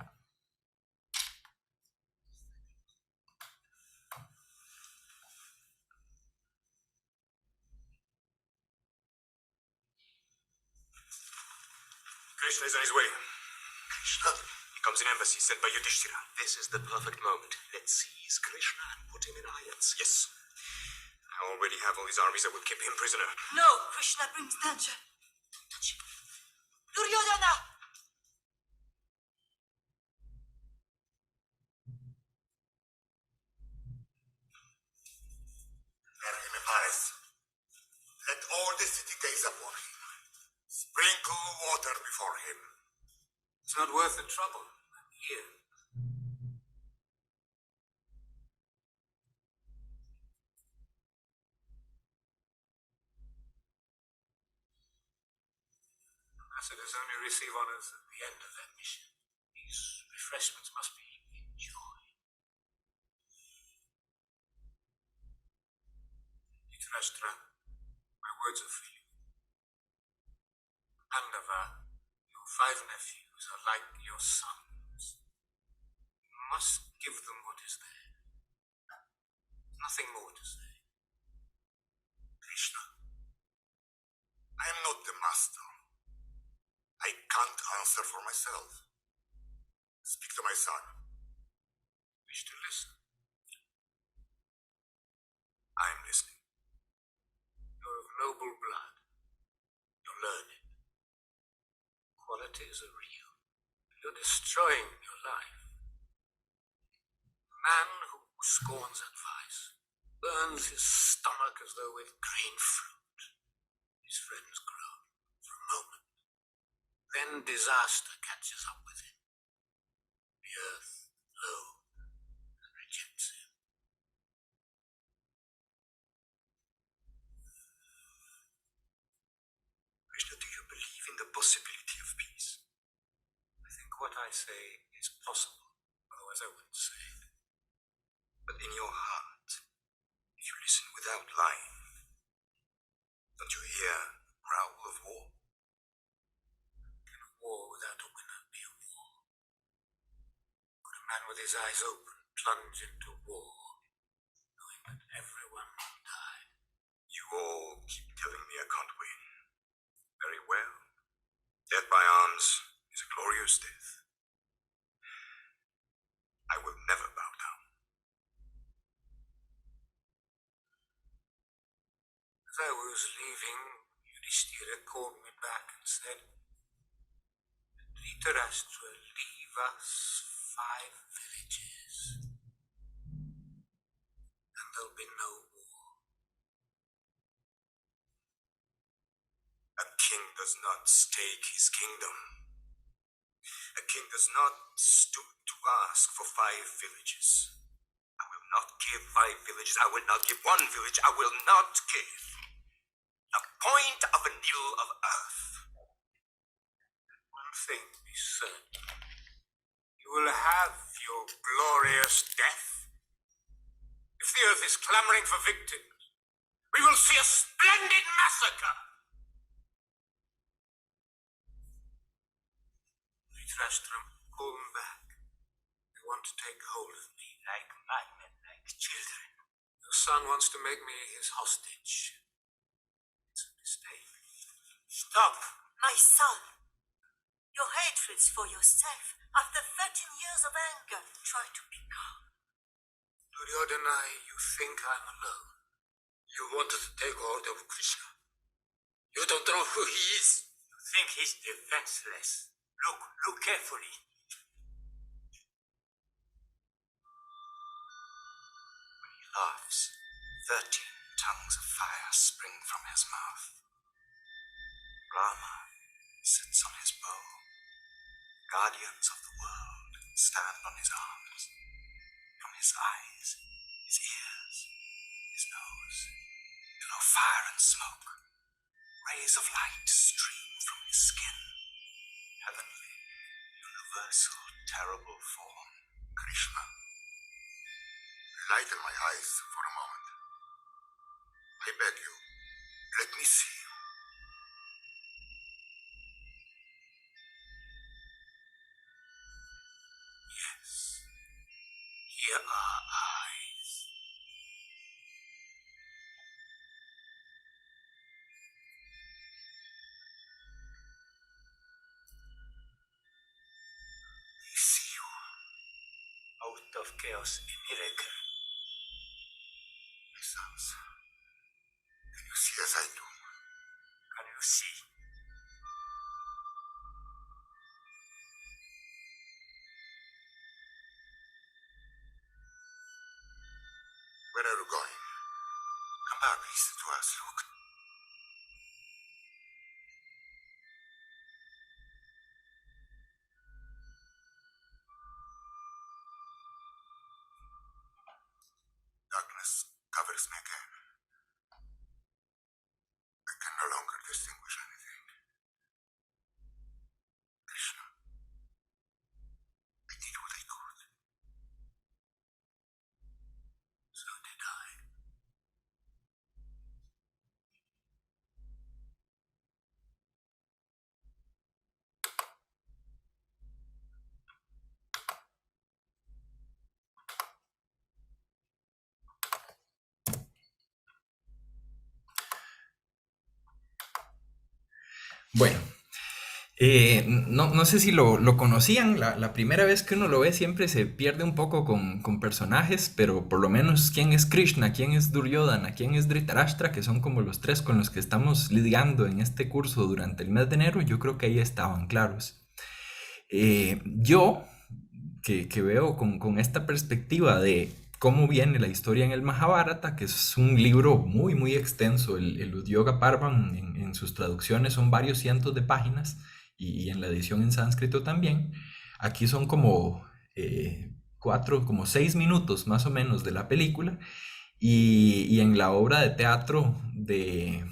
Krishna is on his way. Krishna? He comes in embassy sent by Yudhishthira. This is the perfect moment. Let's seize Krishna and put him in irons. Yes. I already have all these armies that will keep him prisoner. No, Krishna brings danger. Don't touch him. Duryodhana! Let him in Paris. Let all the city gates trouble here. Ambassadors only receive honors at the end of their mission. These refreshments must be enjoyed. Dhritarashtra, my words are for you. Pandava, your 5 nephews are like your sons. You must give them what is there. Nothing more to say. Krishna, I am not the master. I can't answer for myself. Speak to my son. Wish to listen. I am listening. You're of noble blood. You're learned. Qualities are real. You're destroying your life. A man who scorns advice burns his stomach as though with green fruit. His friends groan for a moment. Then disaster catches up with him. The earth loathes and rejects him. Krishna, do you believe in the possibility of peace? I think what I say is possible, otherwise I wouldn't say it. But in your heart, if you listen without lying, don't you hear growl of war? Can a war without a winner be a war? Could a man with his eyes open plunge into war, knowing that everyone will die? You all keep telling me I can't win. Very well. Death by arms is a glorious death. I will never bow down. As I was leaving, Yudhishthira called me back and said, Dhritarashtra, leave us 5 villages, and there'll be no war. A king does not stake his kingdom. A king does not stoop to ask for 5 villages. I will not give 5 villages. I will not give 1 village. I will not give a point of a needle of earth. One thing be certain, you will have your glorious death. If the earth is clamoring for victims, we will see a splendid massacre. Dhritarashtra, pull them back. They want to take hold of me like madmen, like children. Your son wants to make me his hostage. It's a mistake. Stop! My son, your hatreds for yourself after 13 years of anger. Try to be calm. Duryodhana, you think I'm alone. You wanted to take hold of Krishna. You don't know who he is. You think he's defenseless. Look carefully. When he laughs, 13 tongues of fire spring from his mouth. Rama sits on his bow. Guardians of the world stand on his arms. From his eyes, his ears, his nose, below fire and smoke, rays of light stream from his skin. Heavenly, universal, terrible form, Krishna. Lighten my eyes for a moment. I beg you, let me see you. Yes. Here are eyes. They see you. Out of chaos, a miracle. My sons, can you see as I do? Can you see? Where are you going? Come back, please, to us. Look. no longer distinguish anything. Krishna, I did what I could. So did I. Bueno, no sé si lo conocían, la primera vez que uno lo ve siempre se pierde un poco con personajes, pero por lo menos quién es Krishna, quién es Duryodhana, quién es Dhritarashtra, que son como los tres con los que estamos lidiando en este curso durante el mes de enero, yo creo que ahí estaban claros. Yo, que veo con esta perspectiva de cómo viene la historia en el Mahabharata, que es un libro muy, muy extenso, el Udyoga Parvan en sus traducciones son varios cientos de páginas, y en la edición en sánscrito también. Aquí son como 6 minutos más o menos de la película, y en la obra de teatro de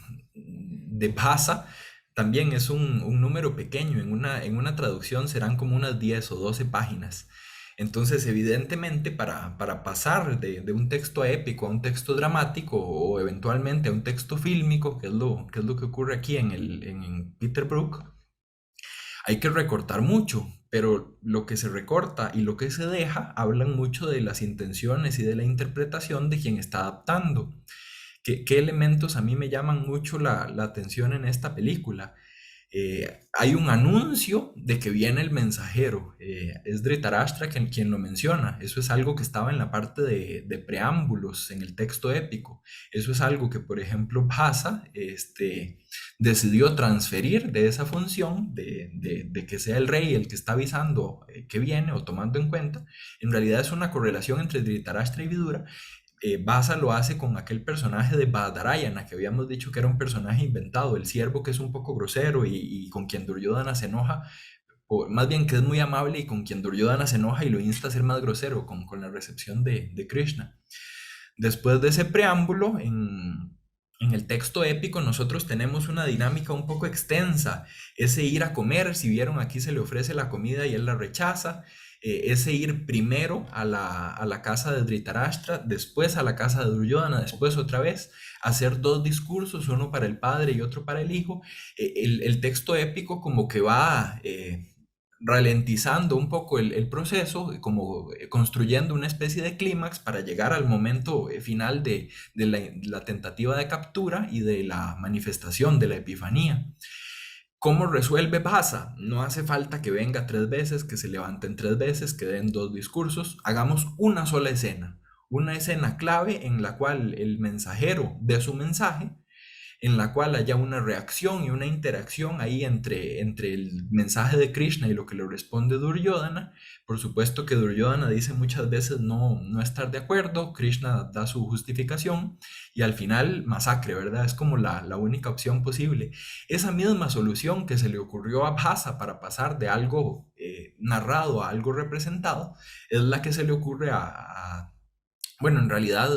Bhasa también es un número pequeño, en una traducción serán como unas 10 o 12 páginas. Entonces, evidentemente, para pasar de un texto épico a un texto dramático o eventualmente a un texto fílmico, que es lo que ocurre aquí en Peter Brook, hay que recortar mucho, pero lo que se recorta y lo que se deja hablan mucho de las intenciones y de la interpretación de quien está adaptando. ¿Qué elementos a mí me llaman mucho la atención en esta película? Hay un anuncio de que viene el mensajero, es Dhritarashtra quien lo menciona. Eso es algo que estaba en la parte de preámbulos en el texto épico. Eso es algo que, por ejemplo, Bhasa decidió transferir de esa función de que sea el rey el que está avisando que viene o tomando en cuenta. En realidad es una correlación entre Dhritarashtra y Vidura. Basa lo hace con aquel personaje de Badarayana, que habíamos dicho que era un personaje inventado, el siervo que es un poco grosero y con quien Duryodhana se enoja, o más bien que es muy amable y con quien Duryodhana se enoja y lo insta a ser más grosero con la recepción de Krishna. Después de ese preámbulo, en el texto épico nosotros tenemos una dinámica un poco extensa, ese ir a comer, si vieron aquí se le ofrece la comida y él la rechaza, ese ir primero a la casa de Dhritarashtra, después a la casa de Duryodhana, después otra vez, hacer 2 discursos, uno para el padre y otro para el hijo. El texto épico como que va ralentizando un poco el proceso, como construyendo una especie de clímax para llegar al momento final de la tentativa de captura y de la manifestación de la epifanía. ¿Cómo resuelve Bhasa? No hace falta que venga 3 veces, que se levanten 3 veces, que den 2 discursos. Hagamos una sola escena. Una escena clave en la cual el mensajero dé su mensaje, en la cual haya una reacción y una interacción ahí entre el mensaje de Krishna y lo que le responde Duryodhana. Por supuesto que Duryodhana dice muchas veces no estar de acuerdo, Krishna da su justificación y al final masacre, ¿verdad? Es como la única opción posible. Esa misma solución que se le ocurrió a Bhasa para pasar de algo narrado a algo representado es la que se le ocurre bueno, en realidad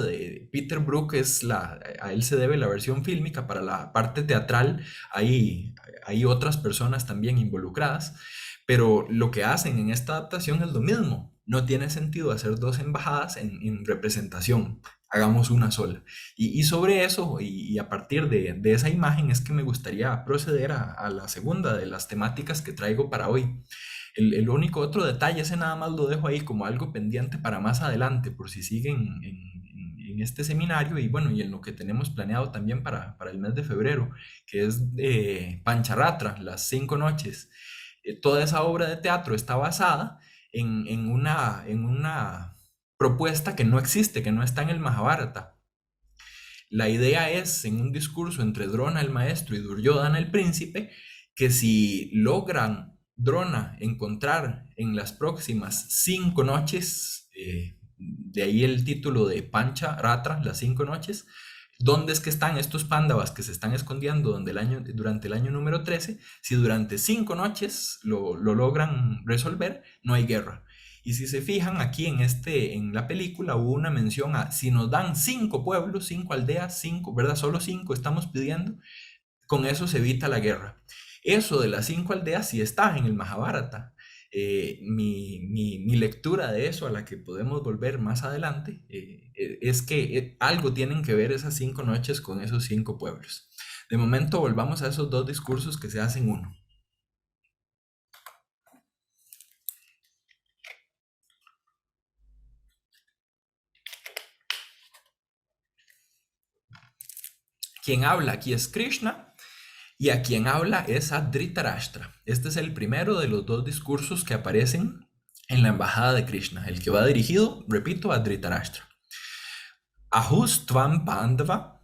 Peter Brook a él se debe la versión fílmica. Para la parte teatral hay otras personas también involucradas, pero lo que hacen en esta adaptación es lo mismo. No tiene sentido hacer 2 embajadas en representación, hagamos una sola. Y sobre eso, y a partir de esa imagen es que me gustaría proceder a la segunda de las temáticas que traigo para hoy. El único otro detalle, ese nada más lo dejo ahí como algo pendiente para más adelante, por si siguen en este seminario y bueno, y en lo que tenemos planeado también para el mes de febrero, que es Pancharatra, las 5 noches. Toda esa obra de teatro está basada en una propuesta que no existe, que no está en el Mahabharata. La idea es, en un discurso entre Drona el maestro y Duryodhana el príncipe, que si logran Drona encontrar en las próximas 5 noches, de ahí el título de Pancharatra, las 5 noches, ¿dónde es que están estos pándavas que se están escondiendo durante el año número 13? Si durante 5 noches lo logran resolver, no hay guerra. Y si se fijan aquí en la película hubo una mención a si nos dan 5 pueblos, 5 aldeas, 5, ¿verdad? Solo 5 estamos pidiendo. con eso se evita la guerra. Eso de las 5 aldeas sí está en el Mahabharata. Mi lectura de eso, a la que podemos volver más adelante, es que algo tienen que ver esas 5 noches con esos 5 pueblos. De momento volvamos a esos 2 discursos que se hacen uno. Quien habla aquí es Krishna y a quien habla es a Dhritarashtra. Este es el primero de los 2 discursos que aparecen en la embajada de Krishna, el que va dirigido, repito, a Dhritarashtra. Ahus tvam Pandava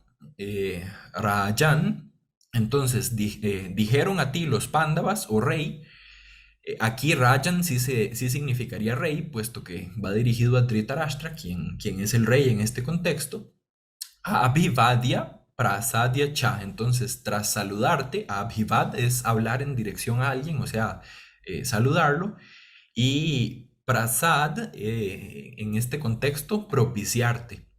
Rajan. Entonces dijeron a ti los Pándavas o rey. Aquí Rajan sí significaría rey, puesto que va dirigido a Dhritarashtra, quien es el rey en este contexto. Abhivadya prasadya cha. Entonces, tras saludarte, abhivad es hablar en dirección a alguien, o sea, saludarlo. Y prasad, en este contexto, propiciarte.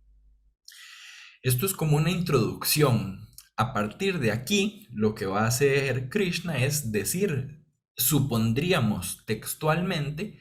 Esto es como una introducción. A partir de aquí, lo que va a hacer Krishna es decir, supondríamos textualmente,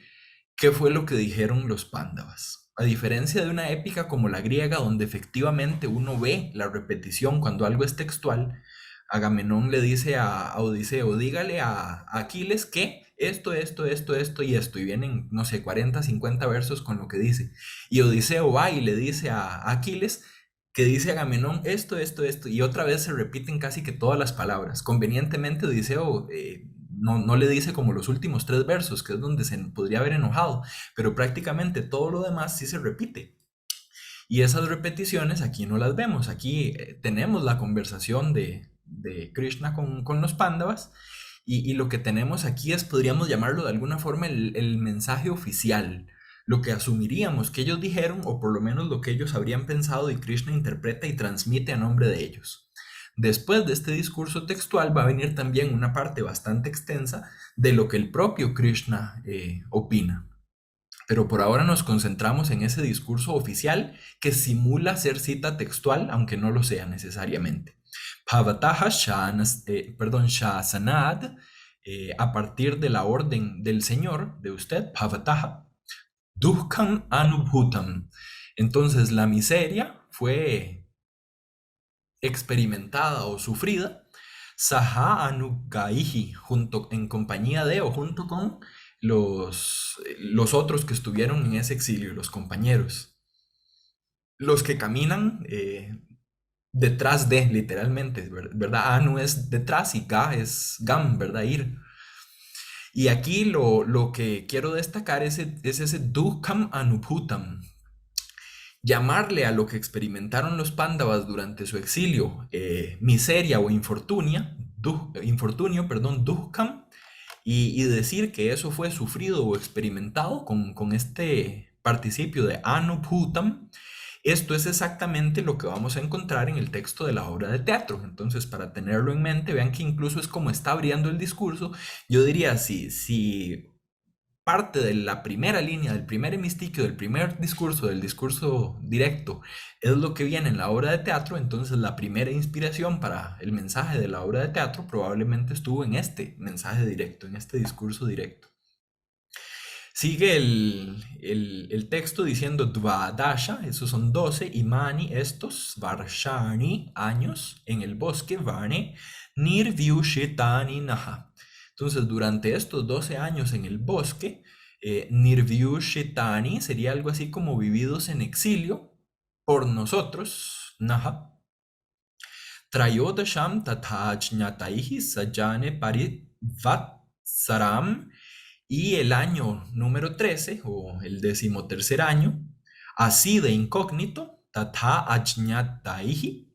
qué fue lo que dijeron los Pándavas. A diferencia de una épica como la griega, donde efectivamente uno ve la repetición cuando algo es textual, Agamenón le dice a Odiseo, dígale a Aquiles que esto y esto, y vienen, no sé, 40, 50 versos con lo que dice. Y Odiseo va y le dice a Aquiles que dice Agamenón esto, y otra vez se repiten casi que todas las palabras. Convenientemente Odiseo no le dice como los últimos 3 versos, que es donde se podría haber enojado, pero prácticamente todo lo demás sí se repite. Y esas repeticiones aquí no las vemos. Aquí tenemos la conversación de Krishna con los Pándavas, y lo que tenemos aquí es, podríamos llamarlo de alguna forma, el mensaje oficial, lo que asumiríamos que ellos dijeron, o por lo menos lo que ellos habrían pensado, y Krishna interpreta y transmite a nombre de ellos. Después de este discurso textual va a venir también una parte bastante extensa de lo que el propio Krishna opina. Pero por ahora nos concentramos en ese discurso oficial que simula ser cita textual, aunque no lo sea necesariamente. Bhavataha Shasanad, a partir de la orden del Señor, de usted, Bhavataha, Dukkam Anubhutam. Entonces la miseria fue experimentada o sufrida, Saha Anugaihi, en compañía de o junto con los otros que estuvieron en ese exilio, los compañeros, los que caminan detrás de, literalmente, ¿verdad? Anu es detrás y Ga es Gam, ¿verdad? Ir. Y aquí lo que quiero destacar es ese Dukkam Anubhutam. Llamarle a lo que experimentaron los Pándavas durante su exilio miseria o infortunio, Dukkam, y decir que eso fue sufrido o experimentado con este participio de Anubhutam. Esto es exactamente lo que vamos a encontrar en el texto de la obra de teatro. Entonces, para tenerlo en mente, vean que incluso es como está abriendo el discurso. Yo diría, si parte de la primera línea, del primer hemistiquio, del primer discurso, del discurso directo, es lo que viene en la obra de teatro, entonces la primera inspiración para el mensaje de la obra de teatro probablemente estuvo en este mensaje directo, en este discurso directo. Sigue el texto diciendo Dvadasha, esos son 12, Imani, estos, Varshani, años, en el bosque, Vane, Nirvyushitani Naha. Entonces, durante estos 12 años en el bosque, Nirvyushitani sería algo así como vividos en exilio por nosotros, Naha. Trayodasham tathajñataihi sajane paritvatsaram. Y el año número 13, o el 13º año, así de incógnito, tatha ajñataihi.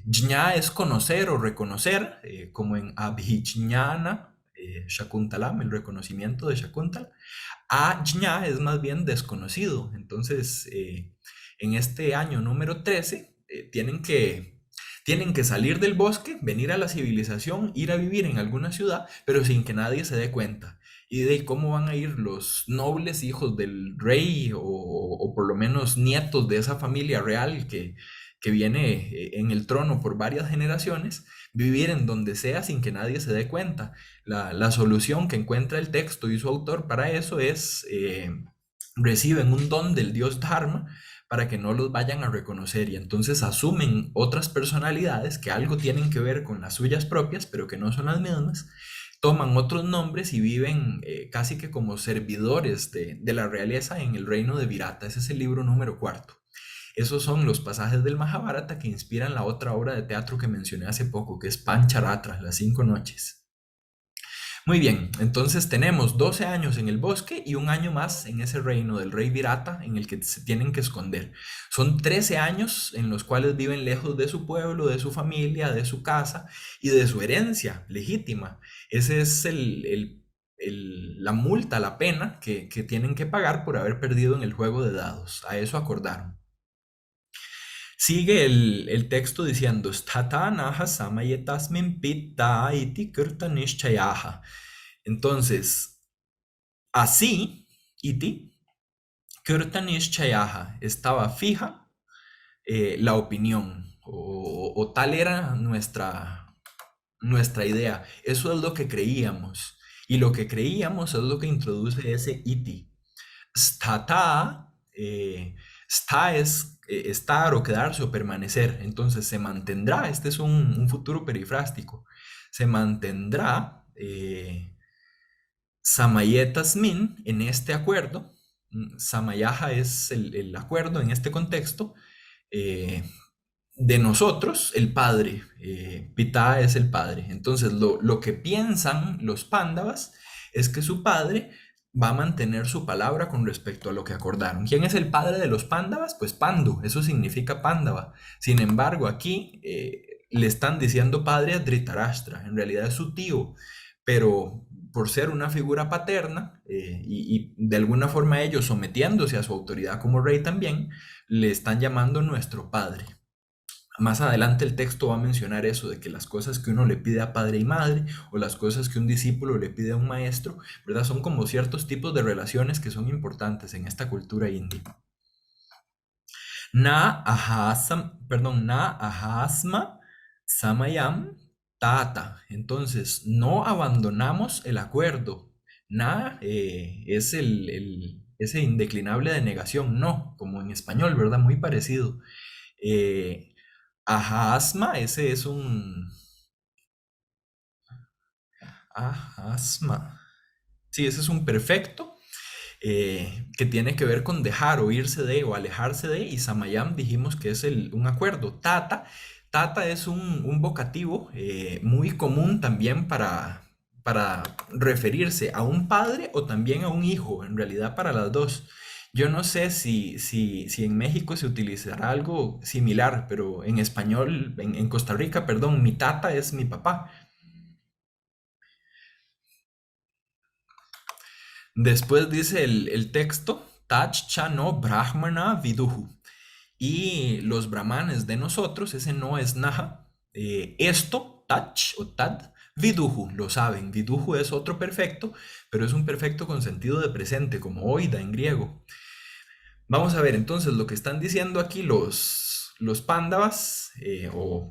Jña es conocer o reconocer, como en Abhijñana, Shakuntalam, el reconocimiento de Shakuntala. Ajña es más bien desconocido. Entonces, en este año número 13, tienen que salir del bosque, venir a la civilización, ir a vivir en alguna ciudad, pero sin que nadie se dé cuenta. Y de cómo van a ir los nobles hijos del rey, o por lo menos nietos de esa familia real que que viene en el trono por varias generaciones, vivir en donde sea sin que nadie se dé cuenta. La solución que encuentra el texto y su autor para eso es, reciben un don del dios Dharma para que no los vayan a reconocer y entonces asumen otras personalidades que algo tienen que ver con las suyas propias, pero que no son las mismas, toman otros nombres y viven casi que como servidores de la realeza en el reino de Virata. Ese es el libro número 4. Esos son los pasajes del Mahabharata que inspiran la otra obra de teatro que mencioné hace poco, que es Pancharatra, las 5 noches. Muy bien, entonces tenemos 12 años en el bosque y un año más en ese reino del rey Virata en el que se tienen que esconder. Son 13 años en los cuales viven lejos de su pueblo, de su familia, de su casa y de su herencia legítima. Ese es la multa, la pena que tienen que pagar por haber perdido en el juego de dados. A eso acordaron. Sigue el texto diciendo, Statanaha samayetasmin pitta iti kirtanishchayaha. Entonces, así, iti kirtanishchayaha, estaba fija la opinión, o tal era nuestra idea. Eso es lo que creíamos. Y lo que creíamos es lo que introduce ese iti. Stata, sta es estar o quedarse o permanecer. Entonces se mantendrá, este es un futuro perifrástico, se mantendrá Samayetasmin en este acuerdo. Samayaha es el acuerdo en este contexto. De nosotros, el padre. Pita es el padre. Entonces lo que piensan los pándavas es que su padre va a mantener su palabra con respecto a lo que acordaron. ¿Quién es el padre de los pándavas? Pues Pandu, eso significa pándava. Sin embargo, aquí le están diciendo padre a Dhritarashtra, en realidad es su tío, pero por ser una figura paterna y de alguna forma ellos sometiéndose a su autoridad como rey también, le están llamando nuestro padre. Más adelante el texto va a mencionar eso, de que las cosas que uno le pide a padre y madre, o las cosas que un discípulo le pide a un maestro, ¿verdad? Son como ciertos tipos de relaciones que son importantes en esta cultura india. Na ahasma samayam tata. Entonces, no abandonamos el acuerdo. Na es ese indeclinable de negación, no, como en español, ¿verdad? Muy parecido. Ahasma, ese es un... Ahasma. Sí, ese es un perfecto que tiene que ver con dejar o irse de o alejarse de, y Samayam dijimos que es un acuerdo. Tata es un vocativo muy común también para referirse a un padre o también a un hijo, en realidad para las dos. Yo no sé si en México se utilizará algo similar, pero en español, en Costa Rica, perdón, mi tata es mi papá. Después dice el texto, Tach cha no brahmana viduhu. Y los brahmanes de nosotros, ese no es naha, esto, tach o tad, viduhu, lo saben. Viduhu es otro perfecto, pero es un perfecto con sentido de presente, como oida en griego. Vamos a ver entonces lo que están diciendo aquí los pándavas o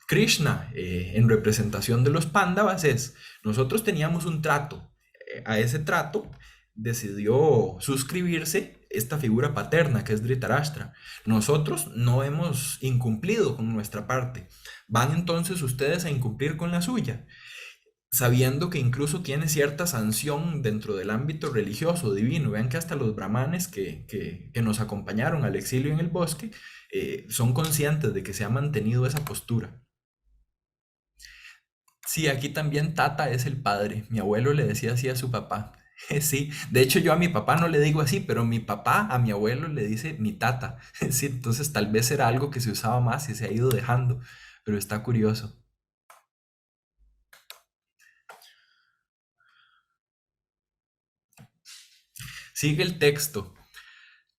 Krishna en representación de los pándavas es, nosotros teníamos un trato, a ese trato decidió suscribirse esta figura paterna que es Dhritarashtra. Nosotros no hemos incumplido con nuestra parte. Van entonces ustedes a incumplir con la suya, sabiendo que incluso tiene cierta sanción dentro del ámbito religioso divino. Vean que hasta los brahmanes que nos acompañaron al exilio en el bosque son conscientes de que se ha mantenido esa postura. Sí, aquí también tata es el padre. Mi abuelo le decía así a su papá. Sí, de hecho yo a mi papá no le digo así, pero mi papá a mi abuelo le dice mi tata. Sí, entonces tal vez era algo que se usaba más y se ha ido dejando, pero está curioso. Sigue el texto.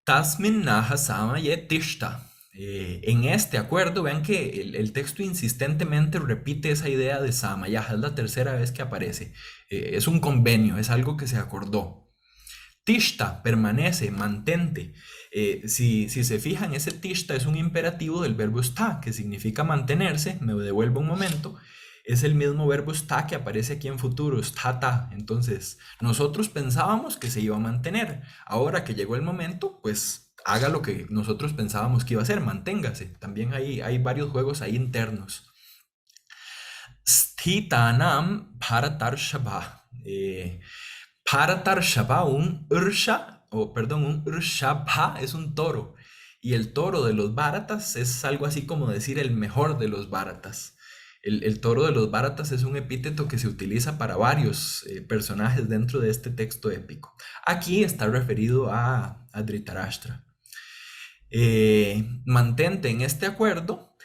Tasmin naha samayetishta. En este acuerdo, vean que el texto insistentemente repite esa idea de Samayaha, es la tercera vez que aparece. Es un convenio, es algo que se acordó. Tishta, permanece, mantente. Si se fijan, ese tishta es un imperativo del verbo sta, que significa mantenerse. Me devuelvo un momento. Es el mismo verbo sta que aparece aquí en futuro, stata. Entonces, nosotros pensábamos que se iba a mantener. Ahora que llegó el momento, pues haga lo que nosotros pensábamos que iba a hacer, manténgase. También hay varios juegos ahí internos. Sthitanam Bharatar Shabha. Bharatar Shabha, un Urshabha es un toro. Y el toro de los Bharatas es algo así como decir el mejor de los Bharatas. El toro de los Bharatas es un epíteto que se utiliza para varios personajes dentro de este texto épico. Aquí está referido a Dhritarashtra. Mantente en este acuerdo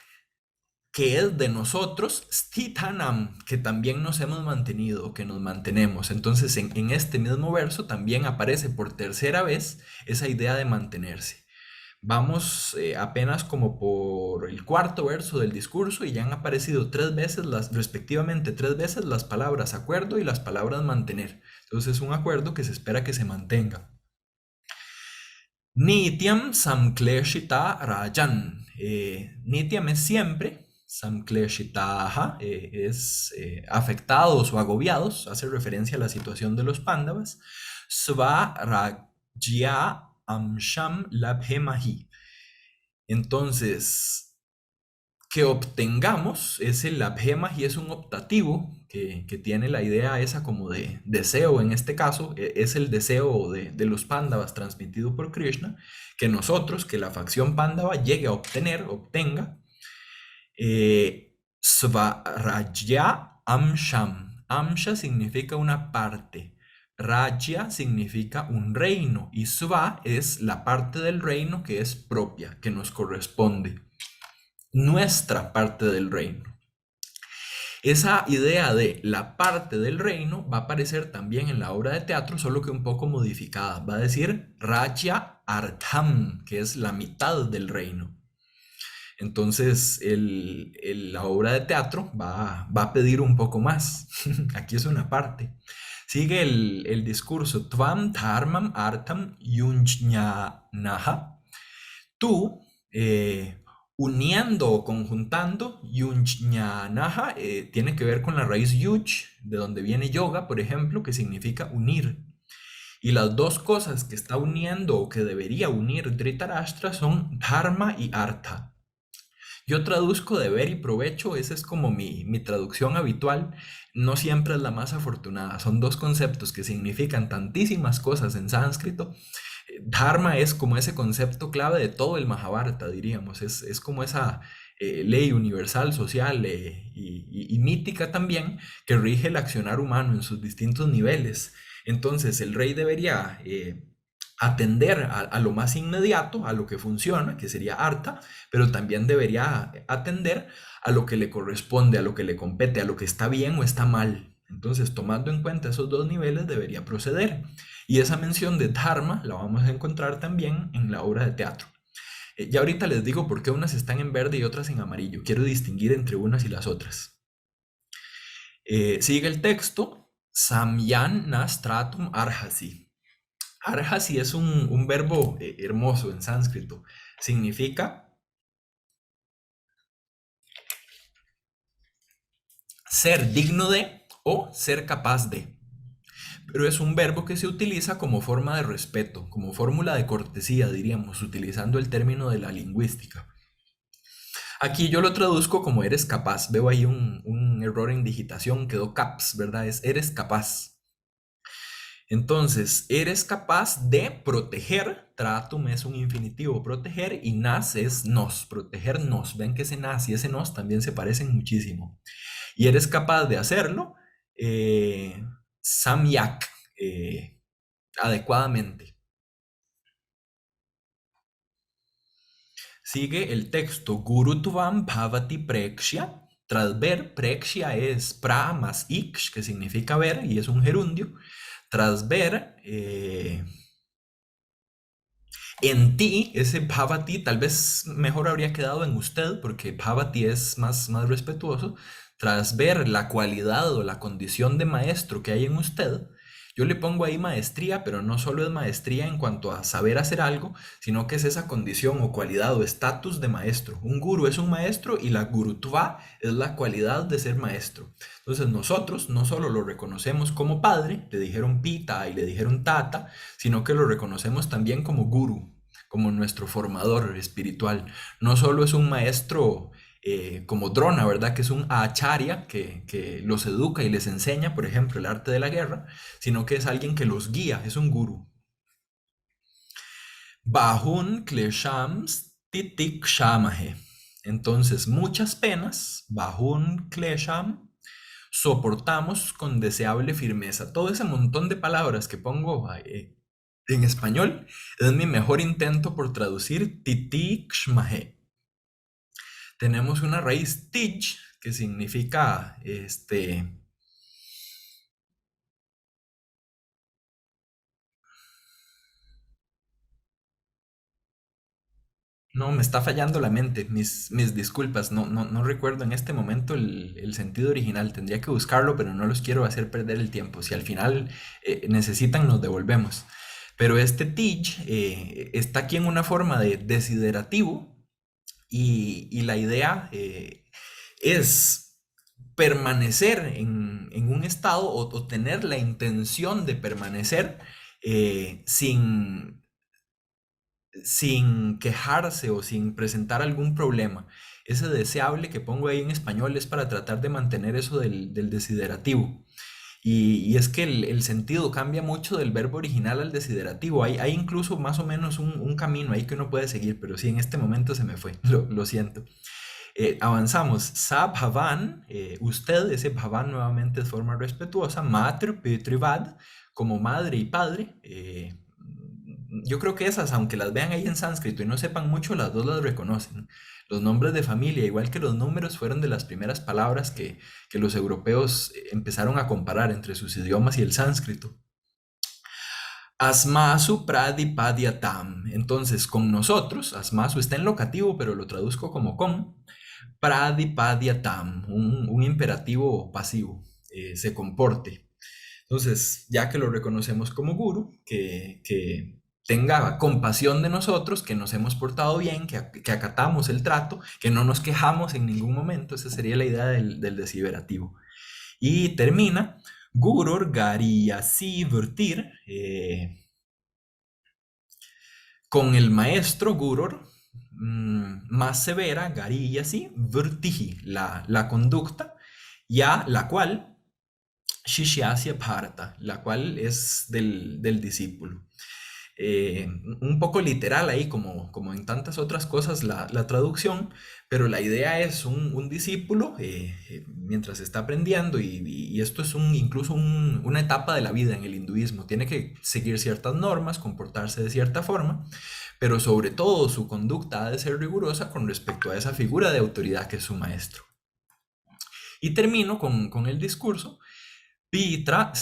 que es de nosotros, sthitanam, que también nos hemos mantenido, que nos mantenemos. Entonces en este mismo verso también aparece por tercera vez esa idea de mantenerse. Vamos apenas como por el cuarto verso del discurso y ya han aparecido respectivamente tres veces las palabras acuerdo y las palabras mantener. Entonces es un acuerdo que se espera que se mantenga. Nityam samkleshita rajan. Nityam es siempre, samkleshitaha es afectados o agobiados, hace referencia a la situación de los pándavas. Svarajya amsham labhemahi. Entonces, que obtengamos, es el labhemahi, es un optativo que tiene la idea esa como de deseo, en este caso, es el deseo de los pándavas transmitido por Krishna, que nosotros, que la facción pándava llegue a obtenga. Svarajya amsham. Amsha significa una parte. Rajya significa un reino y Sva es la parte del reino que es propia, que nos corresponde. Nuestra parte del reino. Esa idea de la parte del reino va a aparecer también en la obra de teatro, solo que un poco modificada. Va a decir Rajya Artham, que es la mitad del reino. Entonces la obra de teatro va a pedir un poco más. Aquí es una parte. Sigue el discurso. Tvam dharmam artham yunjnanaha. Tú, uniendo o conjuntando, yunjnanaha tiene que ver con la raíz yuj, de donde viene yoga, por ejemplo, que significa unir. Y las dos cosas que está uniendo o que debería unir Dhritarashtra son dharma y artha. Yo traduzco deber y provecho, esa es como mi traducción habitual, no siempre es la más afortunada, son dos conceptos que significan tantísimas cosas en sánscrito. Dharma es como ese concepto clave de todo el Mahabharata, diríamos, es como esa ley universal, social y mítica también, que rige el accionar humano en sus distintos niveles. Entonces el rey debería atender a lo más inmediato, a lo que funciona, que sería artha, pero también debería atender a lo que le corresponde, a lo que le compete, a lo que está bien o está mal. Entonces, tomando en cuenta esos dos niveles, debería proceder. Y esa mención de dharma la vamos a encontrar también en la obra de teatro. Ya ahorita les digo por qué unas están en verde y otras en amarillo. Quiero distinguir entre unas y las otras. Sigue el texto. Samyan nastratum arhasi. Arhasi es un verbo hermoso en sánscrito. Significa ser digno de o ser capaz de. Pero es un verbo que se utiliza como forma de respeto, como fórmula de cortesía, diríamos, utilizando el término de la lingüística. Aquí yo lo traduzco como eres capaz. Veo ahí un error en digitación, quedó caps, ¿verdad? Es eres capaz. Entonces, eres capaz de proteger, tratum es un infinitivo, proteger, y nas es nos, protegernos. Ven que ese nas y ese nos también se parecen muchísimo. Y eres capaz de hacerlo, samyak, adecuadamente. Sigue el texto, Gurutvam bhavati prekshya. Tras ver, prekshya es pra más iksh, que significa ver, y es un gerundio. Tras ver, en ti, ese bhavati, tal vez mejor habría quedado en usted, porque bhavati es más respetuoso. Tras ver la cualidad o la condición de maestro que hay en usted, Yo le pongo ahí maestría, pero no solo es maestría en cuanto a saber hacer algo, sino que es esa condición o cualidad o estatus de maestro. Un guru es un maestro y la gurutva es la cualidad de ser maestro. Entonces nosotros no solo lo reconocemos como padre, le dijeron pita y le dijeron tata, sino que lo reconocemos también como guru, como nuestro formador espiritual. No solo es un maestro como Drona, ¿verdad? Que es un acharya que los educa y les enseña, por ejemplo, el arte de la guerra, sino que es alguien que los guía, es un guru. Bahun kleshams titik shamahe. Entonces, muchas penas, bahun klesham, soportamos con deseable firmeza. Todo ese montón de palabras que pongo en español es mi mejor intento por traducir titik shmahe. Tenemos una raíz tich, que significa no, me está fallando la mente, mis disculpas, no recuerdo en este momento el sentido original, tendría que buscarlo, pero no los quiero hacer perder el tiempo. Si al final necesitan, nos devolvemos. Pero este tich está aquí en una forma de desiderativo y la idea es permanecer en un estado o tener la intención de permanecer sin quejarse o sin presentar algún problema. Ese deseable que pongo ahí en español es para tratar de mantener eso del desiderativo. Y es que el sentido cambia mucho del verbo original al desiderativo. Hay incluso más o menos un camino ahí que uno puede seguir, pero sí, en este momento se me fue, lo siento. Avanzamos. Sa bhavan, usted, ese bhavan nuevamente es forma respetuosa. Matr, pitrivad, como madre y padre. Yo creo que esas, aunque las vean ahí en sánscrito y no sepan mucho, las dos las reconocen. Los nombres de familia, igual que los números, fueron de las primeras palabras que los europeos empezaron a comparar entre sus idiomas y el sánscrito. Asmasu pradipadiatam. Entonces, con nosotros, asmasu está en locativo, pero lo traduzco como con. Pradipadiatam, un imperativo pasivo, se comporte. Entonces, ya que lo reconocemos como guru, que tenga compasión de nosotros, que nos hemos portado bien, que acatamos el trato, que no nos quejamos en ningún momento, esa sería la idea del desiderativo. Y termina, gurur gariyasi virtir, con el maestro gurur, más severa, gariyasi virtihi, la conducta, ya la cual, shishyasya bharata, la cual es del discípulo. Un poco literal ahí, como en tantas otras cosas, la traducción, pero la idea es un discípulo mientras está aprendiendo, y esto es incluso una etapa de la vida en el hinduismo. Tiene que seguir ciertas normas, comportarse de cierta forma, pero sobre todo su conducta ha de ser rigurosa con respecto a esa figura de autoridad que es su maestro. Y termino con el discurso. Pitra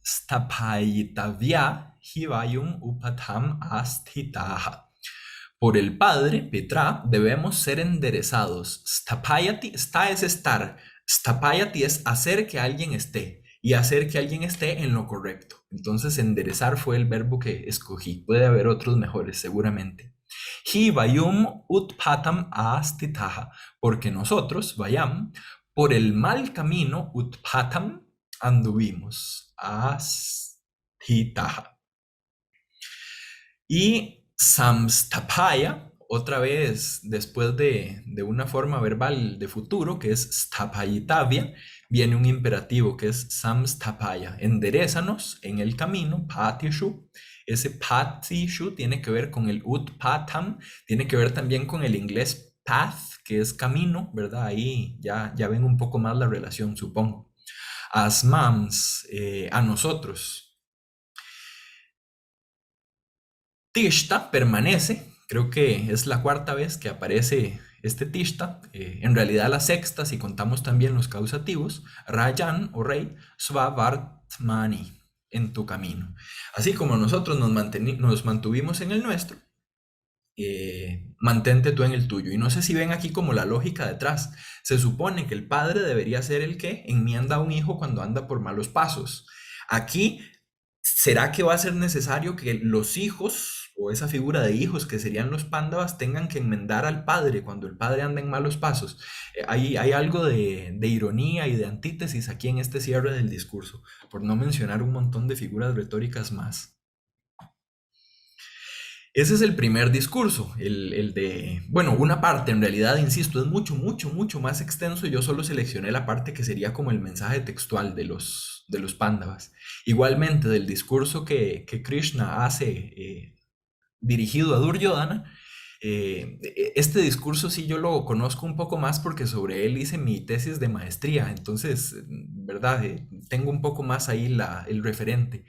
stapayitavya hivayum upatam asthitaha. Por el Padre, Petra, debemos ser enderezados. Stapayati, sta es estar. Stapayati es hacer que alguien esté. Y hacer que alguien esté en lo correcto. Entonces, enderezar fue el verbo que escogí. Puede haber otros mejores, seguramente. Hivayum utpatam astitaha. Porque nosotros, vayam, por el mal camino, utpatam, anduvimos. Astitaha. Y samstapaya, otra vez después de una forma verbal de futuro, que es stapayitavya, viene un imperativo que es samstapaya. Enderézanos en el camino, patishu. Ese patishu tiene que ver con el utpatam, tiene que ver también con el inglés path, que es camino, ¿verdad? Ahí ya ven un poco más la relación, supongo. Asmams, a nosotros. Tishta permanece, creo que es la cuarta vez que aparece este Tishta, en realidad la sexta si contamos también los causativos. Rayan o rey, Svavartmani, en tu camino. Así como nosotros nos mantuvimos en el nuestro, mantente tú en el tuyo. Y no sé si ven aquí como la lógica detrás. Se supone que el padre debería ser el que enmienda a un hijo cuando anda por malos pasos. Aquí, ¿será que va a ser necesario que los hijos o esa figura de hijos que serían los Pándavas tengan que enmendar al padre cuando el padre anda en malos pasos? Hay algo de ironía y de antítesis aquí en este cierre del discurso, por no mencionar un montón de figuras retóricas más. Ese es el primer discurso, el de, bueno, una parte en realidad, insisto, es mucho, mucho, mucho más extenso. Yo solo seleccioné la parte que sería como el mensaje textual de los Pándavas. Igualmente, del discurso que Krishna hace dirigido a Duryodhana, este discurso sí yo lo conozco un poco más porque sobre él hice mi tesis de maestría, entonces, ¿verdad? Tengo un poco más ahí el referente,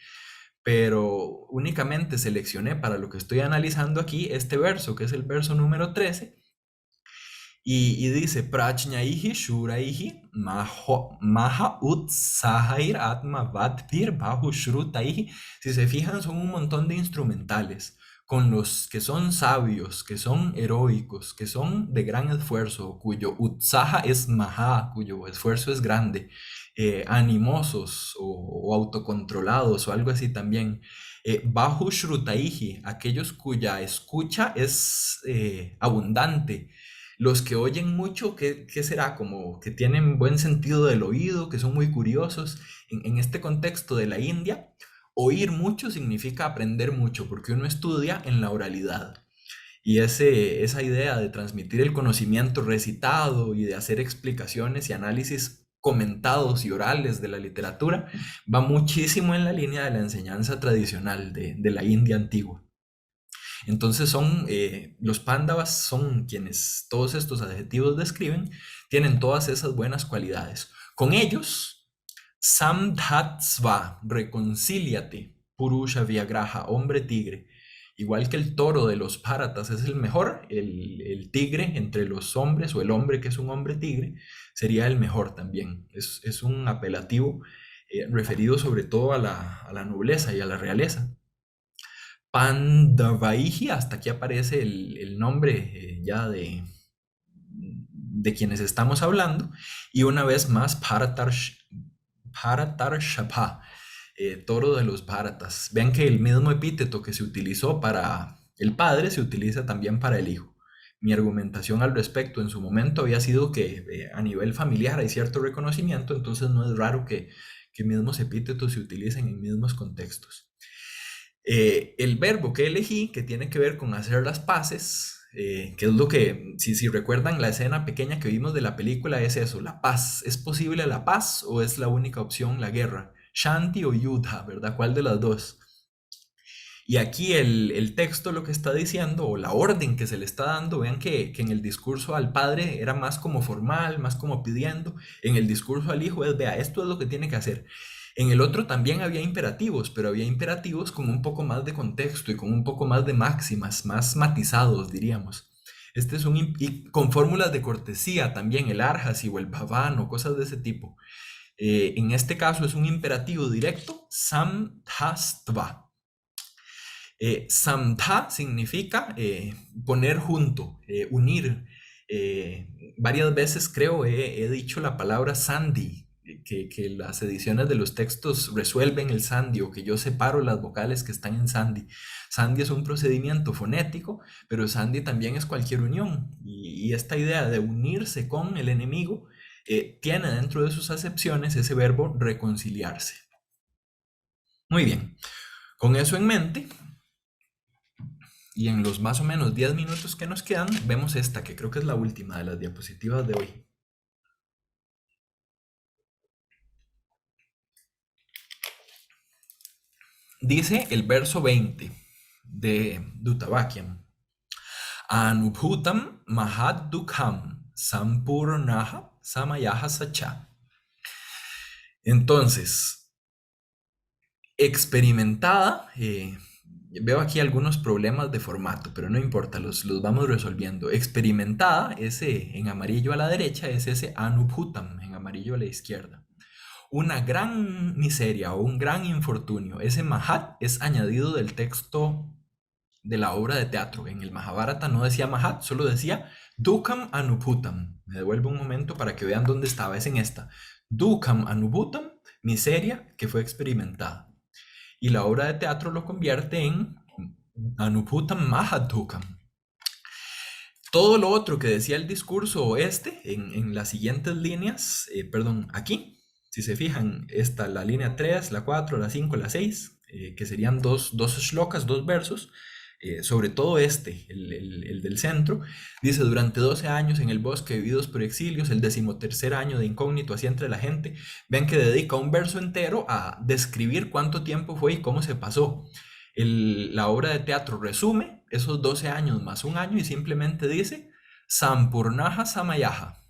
pero únicamente seleccioné para lo que estoy analizando aquí este verso, que es el verso número 13, y dice, Prajnaihi Shuraihi Maha Utsahair Atma Vatpir Bahu Shrutaihi. Si se fijan, son un montón de instrumentales con los que son sabios, que son heroicos, que son de gran esfuerzo, cuyo Utsaha es Maha, cuyo esfuerzo es grande, animosos o autocontrolados o algo así también. Bahu Shrutaihi, aquellos cuya escucha es abundante. Los que oyen mucho, ¿qué será? Como que tienen buen sentido del oído, que son muy curiosos. En este contexto de la India, oír mucho significa aprender mucho, porque uno estudia en la oralidad. Y esa idea de transmitir el conocimiento recitado y de hacer explicaciones y análisis comentados y orales de la literatura va muchísimo en la línea de la enseñanza tradicional de la India antigua. Entonces los Pándavas son quienes todos estos adjetivos describen, tienen todas esas buenas cualidades. Con ellos, Samdhatsva, reconcíliate, Purusha Vyagraha, hombre tigre. Igual que el toro de los Bharatas es el mejor, el tigre entre los hombres, o el hombre que es un hombre tigre, sería el mejor también. Es un apelativo referido sobre todo a la nobleza y a la realeza. Pandavaiji, hasta aquí aparece el nombre ya de quienes estamos hablando, y una vez más Bharatarshapha, toro de los Bharatas. Vean que el mismo epíteto que se utilizó para el padre se utiliza también para el hijo. Mi argumentación al respecto en su momento había sido que a nivel familiar hay cierto reconocimiento, entonces no es raro que mismos epítetos se utilicen en mismos contextos. El verbo que elegí, que tiene que ver con hacer las paces, que es lo que, si recuerdan la escena pequeña que vimos de la película, es eso, la paz. ¿Es posible la paz o es la única opción la guerra? Shanti o Yuddha, ¿verdad? ¿Cuál de las dos? Y aquí el texto lo que está diciendo, o la orden que se le está dando, vean que en el discurso al padre era más como formal, más como pidiendo. En el discurso al hijo es, vea, esto es lo que tiene que hacer. En el otro también había imperativos, pero había imperativos con un poco más de contexto y con un poco más de máximas, más matizados, diríamos. Este es y con fórmulas de cortesía también, el arhasi o el bhavan o cosas de ese tipo. En este caso es un imperativo directo, samdhastva. Samdha significa poner junto, unir. Varias veces creo he dicho la palabra sandhi, que las ediciones de los textos resuelven el sandhi o que yo separo las vocales que están en sandhi. Sandhi es un procedimiento fonético, pero sandhi también es cualquier unión. Y esta idea de unirse con el enemigo tiene dentro de sus acepciones ese verbo reconciliarse. Muy bien, con eso en mente, y en los más o menos 10 minutos que nos quedan, vemos esta, que creo que es la última de las diapositivas de hoy. Dice el verso 20 de Dutavakyam. Anubhutam mahad dukham sampurnaha samayaha sacha. Entonces, experimentada, veo aquí algunos problemas de formato, pero no importa, los vamos resolviendo. Experimentada, ese en amarillo a la derecha, es ese anubhutam, en amarillo a la izquierda. Una gran miseria o un gran infortunio. Ese mahat es añadido del texto de la obra de teatro. En el Mahabharata no decía mahat, solo decía dukam anubhutam. Me devuelvo un momento para que vean dónde estaba. Es en esta. Dukam anubhutam miseria que fue experimentada. Y la obra de teatro lo convierte en Anubhutam Mahadukam. Todo lo otro que decía el discurso en las siguientes líneas, aquí, si se fijan, la línea 3, la 4, la 5, la 6, que serían dos shlokas, dos versos, sobre todo el del centro, dice: durante 12 años en el bosque vividos por exilios, el 13º año de incógnito así entre la gente. Ven que dedica un verso entero a describir cuánto tiempo fue y cómo se pasó. La obra de teatro resume esos 12 años más un año y simplemente dice Sampurnaha Samayaha,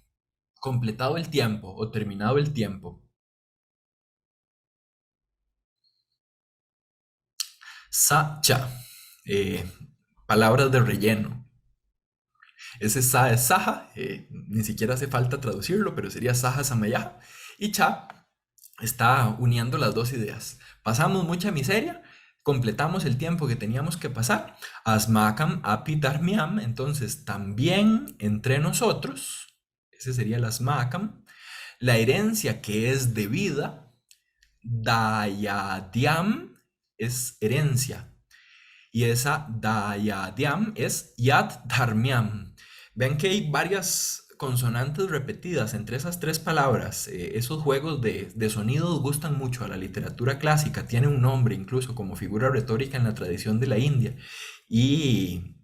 completado el tiempo o terminado el tiempo. Sacha, palabras de relleno. Ese sa es saha, ni siquiera hace falta traducirlo, pero sería saha Samayaha. Y cha está uniendo las dos ideas. Pasamos mucha miseria, completamos el tiempo que teníamos que pasar. Asmakam apidarmiam, entonces también entre nosotros, ese sería el asmakam, la herencia que es debida, dayadiam es herencia, y esa dayadiam es yad dharmiam. Ven que hay varias consonantes repetidas entre esas tres palabras. Esos juegos de sonidos gustan mucho a la literatura clásica, tiene un nombre incluso como figura retórica en la tradición de la India, y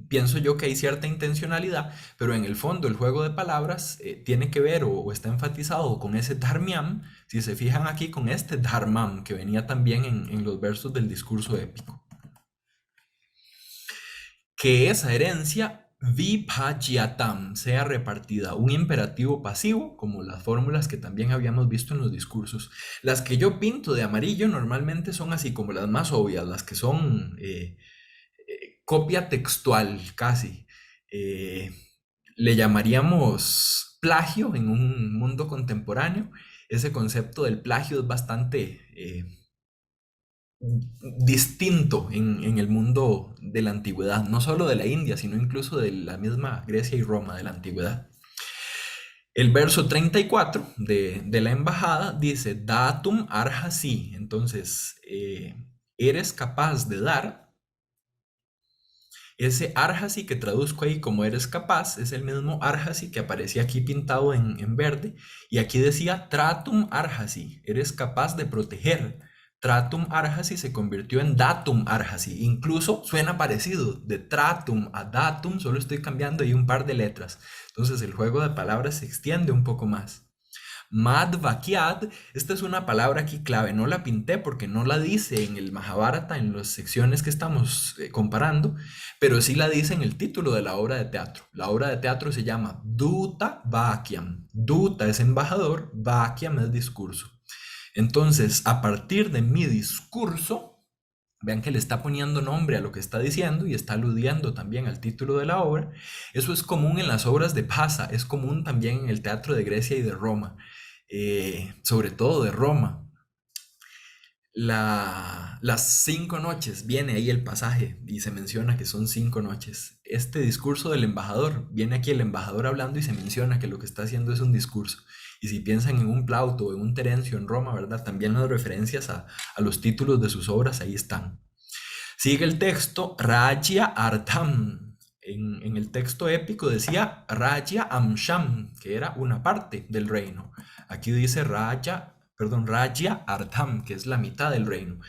pienso yo que hay cierta intencionalidad, pero en el fondo el juego de palabras tiene que ver o está enfatizado con ese dharmiam, si se fijan aquí, con este dharmam que venía también en los versos del discurso épico. Que esa herencia vibhajyatam sea repartida, un imperativo pasivo, como las fórmulas que también habíamos visto en los discursos. Las que yo pinto de amarillo normalmente son así como las más obvias, las que son copia textual casi. Le llamaríamos plagio en un mundo contemporáneo. Ese concepto del plagio es bastante distinto en el mundo de la antigüedad, no solo de la India, sino incluso de la misma Grecia y Roma de la antigüedad. El verso 34 de la embajada dice datum arhasi, entonces eres capaz de dar. Ese arhasi que traduzco ahí como eres capaz es el mismo arhasi que aparecía aquí pintado en verde, y aquí decía tratum arhasi, eres capaz de proteger. Tratum arhasi se convirtió en datum arhasi, incluso suena parecido, de tratum a datum, solo estoy cambiando ahí un par de letras. Entonces el juego de palabras se extiende un poco más. Madvakyad, esta es una palabra aquí clave, no la pinté porque no la dice en el Mahabharata, en las secciones que estamos comparando, pero sí la dice en el título de la obra de teatro. La obra de teatro se llama Duta Vakyam. Duta es embajador, Vakyam es discurso. Entonces, a partir de mi discurso, vean que le está poniendo nombre a lo que está diciendo y está aludiendo también al título de la obra. Eso es común en las obras de Phasa, es común también en el teatro de Grecia y de Roma, sobre todo de Roma. Las 5 noches, viene ahí el pasaje y se menciona que son 5 noches. Este discurso del embajador, viene aquí el embajador hablando y se menciona que lo que está haciendo es un discurso. Y si piensan en un Plauto o en un Terencio en Roma, ¿verdad? También las referencias a los títulos de sus obras ahí están. Sigue el texto, Rajya Artham. En el texto épico decía Rajya Amsham, que era una parte del reino. Aquí dice Rajya Artham, que es la mitad del reino.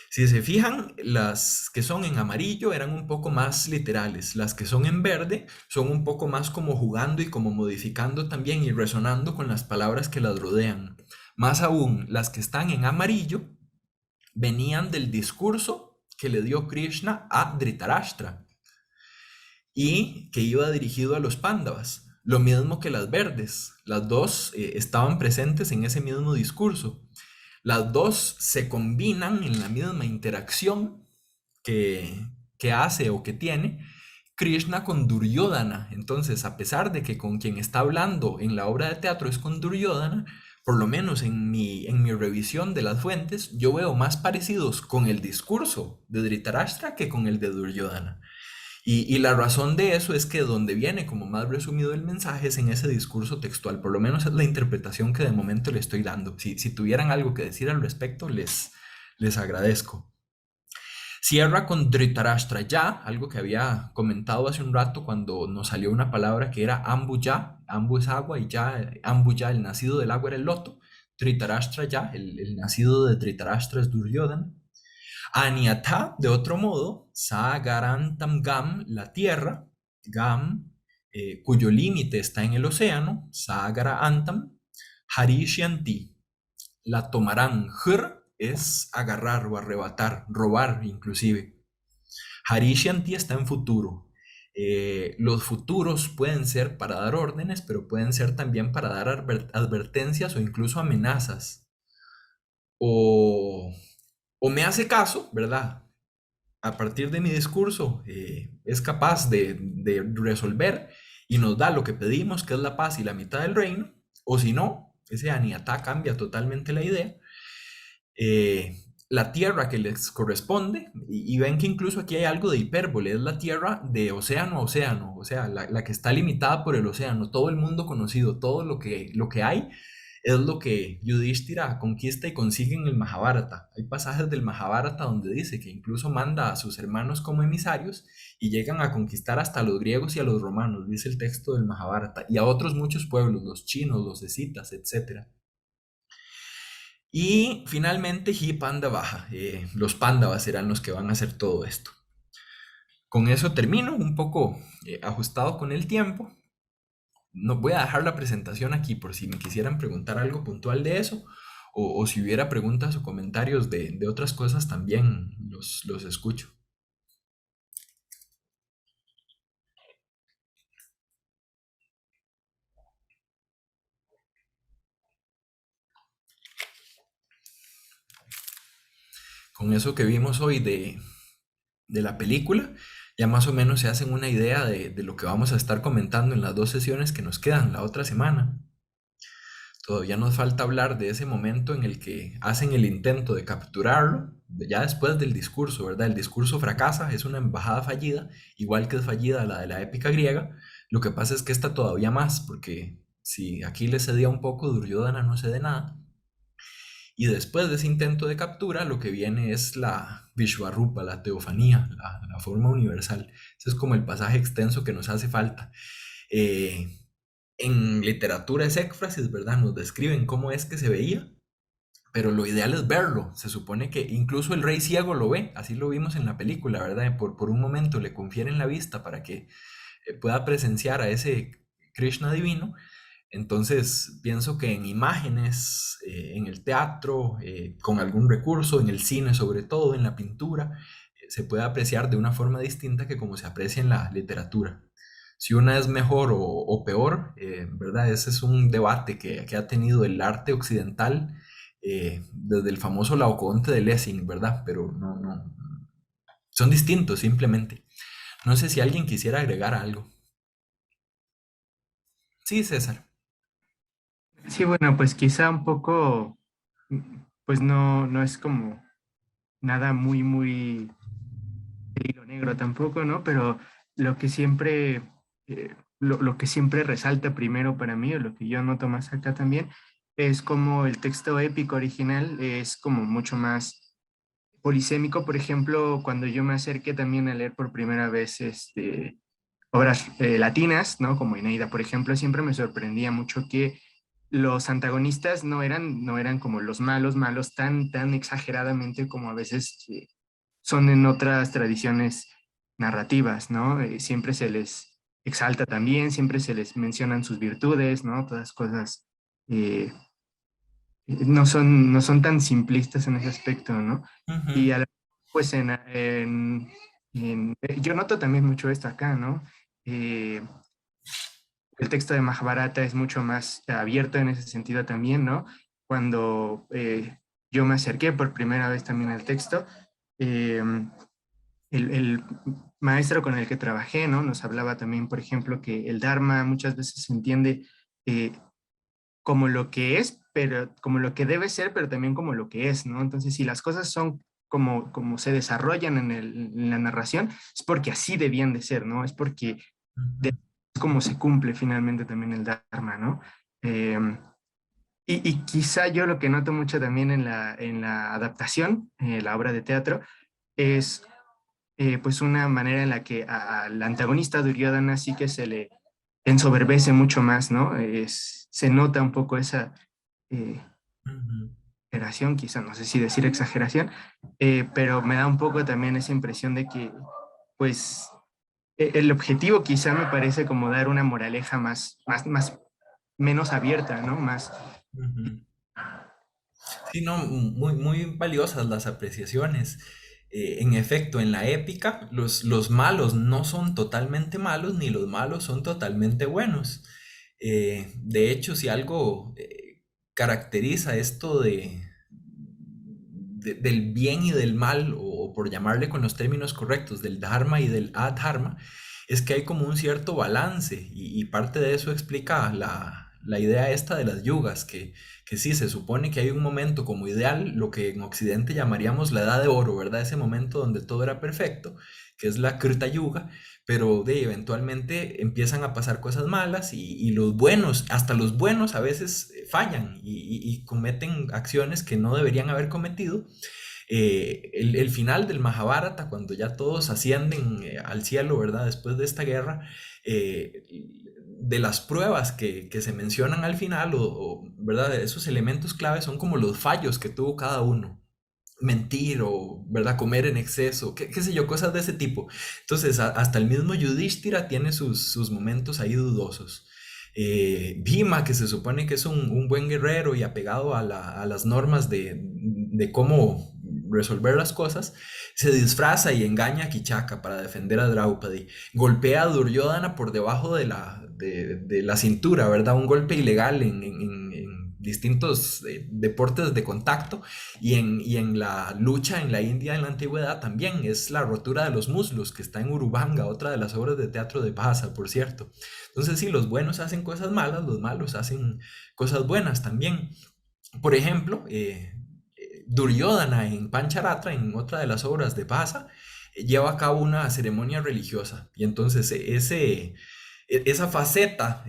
Si se fijan, las que son en amarillo eran un poco más literales, las que son en verde son un poco más como jugando y como modificando también y resonando con las palabras que las rodean. Más aún, las que están en amarillo venían del discurso que le dio Krishna a Dhritarashtra y que iba dirigido a los Pándavas. Lo mismo que las verdes, las dos estaban presentes en ese mismo discurso. Las dos se combinan en la misma interacción que hace o que tiene Krishna con Duryodhana. Entonces, a pesar de que con quien está hablando en la obra de teatro es con Duryodhana, por lo menos en mi revisión de las fuentes, yo veo más parecidos con el discurso de Dhritarashtra que con el de Duryodhana. Y la razón de eso es que donde viene como más resumido el mensaje es en ese discurso textual, por lo menos es la interpretación que de momento le estoy dando. Si tuvieran algo que decir al respecto, les agradezco. Cierra con Dhritarashtra ya, algo que había comentado hace un rato cuando nos salió una palabra que era Ambu ya, Ambu es agua y ya, Ambu ya, el nacido del agua era el loto, Dhritarashtra ya, el nacido de Dhritarashtra es Duryodhana. Aniata, de otro modo, Sagarantam Gam, la tierra, Gam, cuyo límite está en el océano, Sagara Antam, Harishyanti, la tomarán. Jr es agarrar o arrebatar, robar inclusive. Harishyanti está en futuro. Los futuros pueden ser para dar órdenes, pero pueden ser también para dar advertencias o incluso amenazas. O me hace caso, ¿verdad? A partir de mi discurso, es capaz de resolver y nos da lo que pedimos, que es la paz y la mitad del reino, o si no, ese Aniata cambia totalmente la idea. La tierra que les corresponde, y ven que incluso aquí hay algo de hipérbole, es la tierra de océano a océano, o sea, la que está limitada por el océano, todo el mundo conocido, todo lo que hay es lo que Yudhishthira conquista y consigue en el Mahabharata. Hay pasajes del Mahabharata donde dice que incluso manda a sus hermanos como emisarios y llegan a conquistar hasta a los griegos y a los romanos, dice el texto del Mahabharata, y a otros muchos pueblos, los chinos, los escitas, etc. Y finalmente Hi Panda baja. Los Pándavas serán los que van a hacer todo esto. Con eso termino, un poco ajustado con el tiempo. No voy a dejar la presentación aquí por si me quisieran preguntar algo puntual de eso, o si hubiera preguntas o comentarios de otras cosas también los escucho. Con eso que vimos hoy de la película, ya más o menos se hacen una idea de lo que vamos a estar comentando en las 2 sesiones que nos quedan la otra semana. Todavía nos falta hablar de ese momento en el que hacen el intento de capturarlo, ya después del discurso, ¿verdad? El discurso fracasa, es una embajada fallida, igual que es fallida la de la épica griega. Lo que pasa es que esta todavía más, porque si Aquiles cedía un poco, Duryodhana no cede nada. Y después de ese intento de captura, lo que viene es la Vishvarupa, la teofanía, la forma universal. Ese es como el pasaje extenso que nos hace falta. En literatura es éfrasis, ¿verdad? Nos describen cómo es que se veía, pero lo ideal es verlo. Se supone que incluso el rey ciego lo ve, así lo vimos en la película, ¿verdad? Por un momento le confieren la vista para que pueda presenciar a ese Krishna divino. Entonces, pienso que en imágenes, en el teatro, con algún recurso, en el cine sobre todo, en la pintura, se puede apreciar de una forma distinta que como se aprecia en la literatura. Si una es mejor o peor, ¿verdad? Ese es un debate que ha tenido el arte occidental desde el famoso Laocoonte de Lessing, ¿verdad? Pero no, son distintos simplemente. No sé si alguien quisiera agregar algo. Sí, César. Sí, bueno, pues quizá un poco, pues no es como nada muy de hilo negro tampoco, ¿no? Pero lo que siempre, lo que siempre resalta primero para mí, o lo que yo noto más acá también, es como el texto épico original es como mucho más polisémico. Por ejemplo, cuando yo me acerqué también a leer por primera vez obras latinas, ¿no? Como Eneida, por ejemplo, siempre me sorprendía mucho que los antagonistas no eran como los malos tan exageradamente como a veces son en otras tradiciones narrativas, ¿no? Siempre se les exalta también, siempre se les mencionan sus virtudes, ¿no? Todas cosas eh, no son tan simplistas en ese aspecto, ¿no? Y Ujú. pues yo noto también mucho esto acá, ¿no? Eh, el texto de Mahabharata es mucho más abierto en ese sentido también, ¿no? Cuando yo me acerqué por primera vez también al texto, eh, el maestro con el que trabajé, ¿no? Nos hablaba también, por ejemplo, que el Dharma muchas veces se entiende eh, como lo que es, pero como lo que debe ser, pero también como lo que es, ¿no? Entonces, si las cosas son como se desarrollan en la narración, es porque así debían de ser, ¿no? Es porque Ujú. es como se cumple finalmente también el Dharma, ¿no? Eh, y quizá yo lo que noto mucho también en la adaptación, la obra de teatro, es pues una manera en la que al antagonista Duryodhana sí que se le ensoberbece mucho más, ¿no? Se nota un poco esa eh, Ujú. exageración, quizá no sé si decir exageración, pero me da un poco también esa impresión de que, pues, el objetivo quizá me parece como dar una moraleja menos abierta, ¿no? Más, Ujú. Sí, no, muy valiosas las apreciaciones. En efecto, en la épica, los malos no son totalmente malos, ni los malos son totalmente buenos. De hecho, si algo caracteriza esto del bien y del mal, o por llamarle con los términos correctos, del dharma y del adharma, es que hay como un cierto balance, y parte de eso explica la idea esta de las yugas, que sí, se supone que hay un momento como ideal, lo que en Occidente llamaríamos la edad de oro, ¿verdad? Ese momento donde todo era perfecto, que es la Krita Yuga, pero eventualmente empiezan a pasar cosas malas, y los buenos, hasta los buenos a veces fallan y cometen acciones que no deberían haber cometido. El final del Mahabharata, cuando ya todos ascienden al cielo, ¿verdad? Después de esta guerra, eh, de las pruebas que se mencionan al final, ¿verdad? Esos elementos claves son como los fallos que tuvo cada uno. Mentir, o, ¿verdad? Comer en exceso, qué sé yo, cosas de ese tipo. Entonces, hasta el mismo Yudhishthira tiene sus momentos ahí dudosos. Bhima, que se supone que es un buen guerrero y apegado a las normas de cómo resolver las cosas, se disfraza y engaña a Kichaka para defender a Draupadi. Golpea a Duryodhana por debajo de la cintura, ¿verdad? Un golpe ilegal en distintos deportes de contacto, y en la lucha en la India en la antigüedad también es la rotura de los muslos, que está en Urubanga, otra de las obras de teatro de Bhasa, por cierto. Entonces, sí, los buenos hacen cosas malas, los malos hacen cosas buenas también. Por ejemplo, Duryodhana en Pancharatra, en otra de las obras de Bhasa, lleva a cabo una ceremonia religiosa, y entonces esa faceta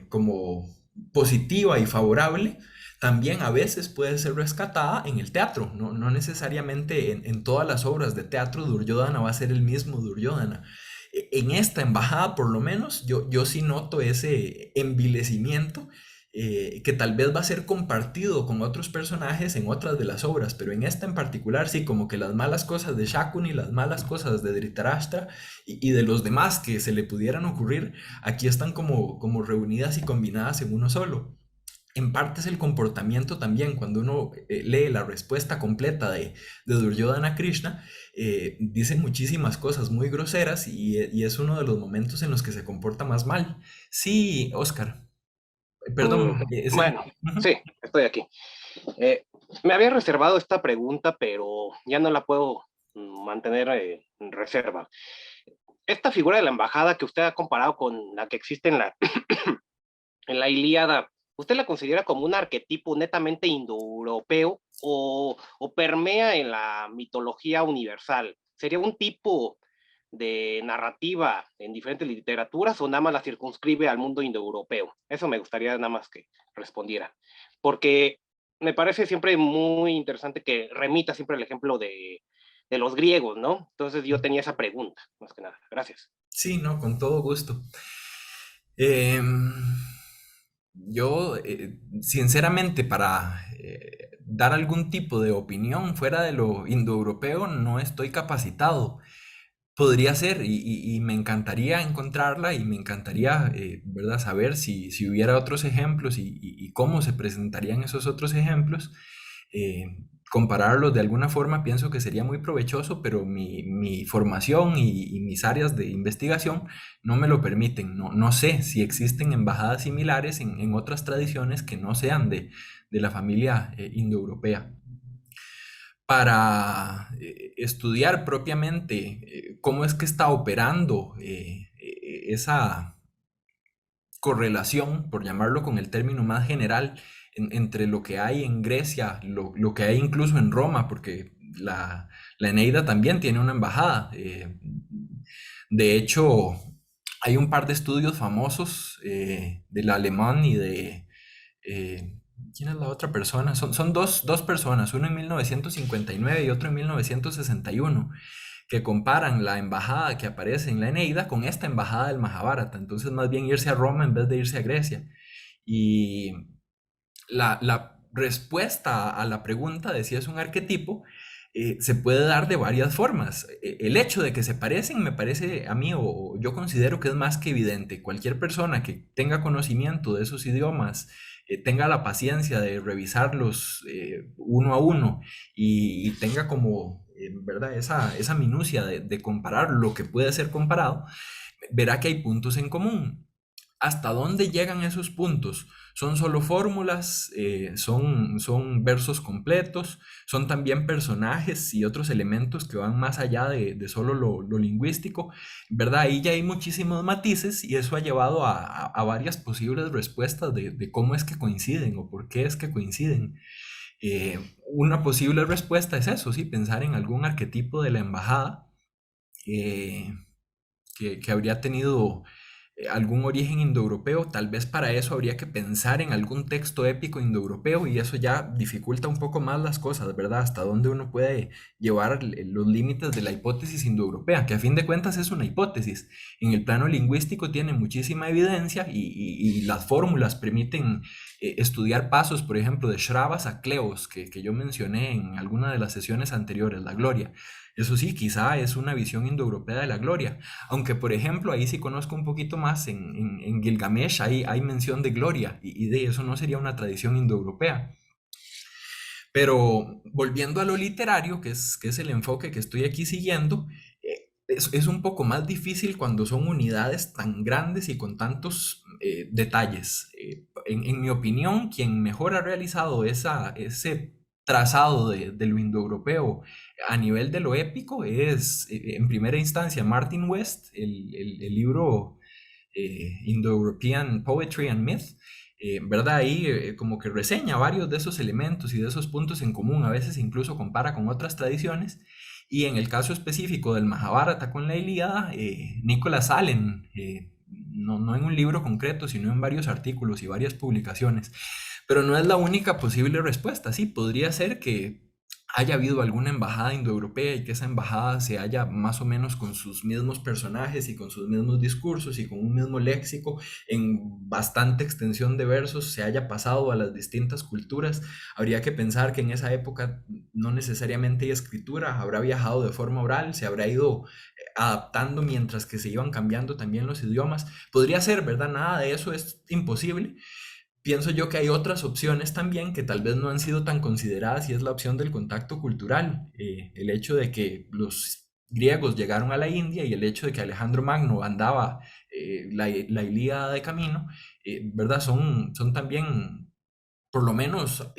como positiva y favorable también a veces puede ser rescatada en el teatro. No necesariamente en todas las obras de teatro Duryodhana va a ser el mismo Duryodhana. En esta embajada, por lo menos, yo sí noto ese envilecimiento, que tal vez va a ser compartido con otros personajes en otras de las obras, pero en esta en particular sí, como que las malas cosas de Shakuni, las malas cosas de Dhritarashtra y de los demás que se le pudieran ocurrir, aquí están como reunidas y combinadas en uno solo. En parte es el comportamiento también, cuando uno lee la respuesta completa de Duryodhana Krishna, dice muchísimas cosas muy groseras, y es uno de los momentos en los que se comporta más mal. Sí, Oscar, Mm, perdón, sí. bueno, Ujú. sí, estoy aquí. Eh, Me había reservado esta pregunta, pero ya no la puedo mantener en reserva. Esta figura de la embajada que usted ha comparado con la que existe en en la Ilíada, ¿usted la considera como un arquetipo netamente indoeuropeo o permea en la mitología universal? ¿Sería un tipo de narrativa en diferentes literaturas o nada más la circunscribe al mundo indoeuropeo? Eso me gustaría nada más que respondiera, porque me parece siempre muy interesante que remita siempre el ejemplo de los griegos, ¿no? Entonces yo tenía esa pregunta, más que nada. Gracias. Sí, no, con todo gusto. Em, yo, sinceramente, para dar algún tipo de opinión fuera de lo indoeuropeo, no estoy capacitado. Podría ser, y me encantaría encontrarla, y me encantaría, ¿verdad? Saber si hubiera otros ejemplos, y cómo se presentarían esos otros ejemplos. Compararlos de alguna forma pienso que sería muy provechoso, pero mi formación y mis áreas de investigación no me lo permiten. No sé si existen embajadas similares en otras tradiciones que no sean de la familia indoeuropea. Para estudiar propiamente cómo es que está operando esa correlación, por llamarlo con el término más general, entre lo que hay en Grecia, lo que hay incluso en Roma, porque la Eneida también tiene una embajada. De hecho, hay un par de estudios famosos del alemán y de... ¿quién es la otra persona? Son dos personas, uno en 1959 y otro en 1961, que comparan la embajada que aparece en la Eneida con esta embajada del Mahabharata. Entonces, más bien irse a Roma en vez de irse a Grecia. Y la respuesta a la pregunta de si es un arquetipo se puede dar de varias formas. El hecho de que se parecen me parece a mí, o yo considero que es más que evidente. Cualquier persona que tenga conocimiento de esos idiomas, tenga la paciencia de revisarlos uno a uno y tenga como, ¿verdad? Esa minucia de comparar lo que puede ser comparado, verá que hay puntos en común. ¿Hasta dónde llegan esos puntos? ¿Son solo fórmulas? ¿Son versos completos? ¿Son también personajes y otros elementos que van más allá de solo lo lingüístico? ¿Verdad? Ahí ya hay muchísimos matices y eso ha llevado a varias posibles respuestas de cómo es que coinciden o por qué es que coinciden. Una posible respuesta es eso, sí, pensar en algún arquetipo de la embajada que habría tenido algún origen indoeuropeo. Tal vez para eso habría que pensar en algún texto épico indoeuropeo y eso ya dificulta un poco más las cosas, ¿verdad? Hasta dónde uno puede llevar los límites de la hipótesis indoeuropea, que a fin de cuentas es una hipótesis. En el plano lingüístico tiene muchísima evidencia y las fórmulas permiten estudiar pasos, por ejemplo, de Shravas a Cleos, que yo mencioné en alguna de las sesiones anteriores, la gloria. Eso sí, quizá es una visión indoeuropea de la gloria, aunque por ejemplo ahí sí conozco un poquito más, en Gilgamesh hay mención de gloria y de eso no sería una tradición indoeuropea. Pero volviendo a lo literario, que es el enfoque que estoy aquí siguiendo, es un poco más difícil cuando son unidades tan grandes y con tantos detalles. En mi opinión, quien mejor ha realizado ese trazado de lo indoeuropeo a nivel de lo épico es, en primera instancia, Martin West, el libro Indo-European Poetry and Myth, ¿verdad? Ahí como que reseña varios de esos elementos y de esos puntos en común, a veces incluso compara con otras tradiciones, y en el caso específico del Mahabharata con la Ilíada, Nicholas Allen, no en un libro concreto, sino en varios artículos y varias publicaciones. Pero no es la única posible respuesta, sí, podría ser que haya habido alguna embajada indoeuropea y que esa embajada se haya más o menos con sus mismos personajes y con sus mismos discursos y con un mismo léxico en bastante extensión de versos se haya pasado a las distintas culturas. Habría que pensar que en esa época no necesariamente hay escritura, habrá viajado de forma oral, se habrá ido adaptando mientras que se iban cambiando también los idiomas. Podría ser, ¿verdad? Nada de eso es imposible. Pienso yo que hay otras opciones también que tal vez no han sido tan consideradas y es la opción del contacto cultural. El hecho de que los griegos llegaron a la India y el hecho de que Alejandro Magno andaba la Ilíada de camino, ¿verdad? Son también, por lo menos,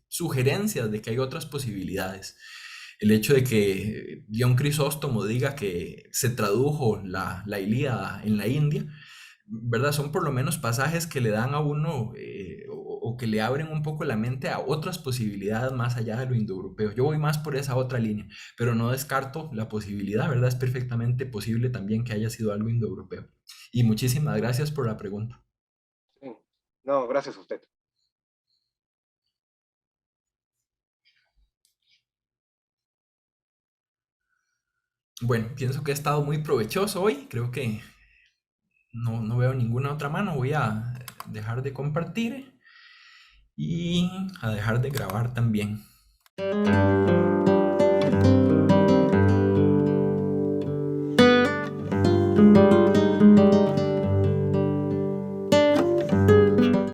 sugerencias de que hay otras posibilidades. El hecho de que Dion Crisóstomo diga que se tradujo la Ilíada en la India, ¿verdad? Son por lo menos pasajes que le dan a uno o que le abren un poco la mente a otras posibilidades más allá de lo indoeuropeo. Yo voy más por esa otra línea, pero no descarto la posibilidad, ¿verdad? Es perfectamente posible también que haya sido algo indoeuropeo. Y muchísimas gracias por la pregunta. Sí. No, gracias a usted. Bueno, pienso que ha estado muy provechoso hoy. Creo que no veo ninguna otra mano. Voy a dejar de compartir y a dejar de grabar también.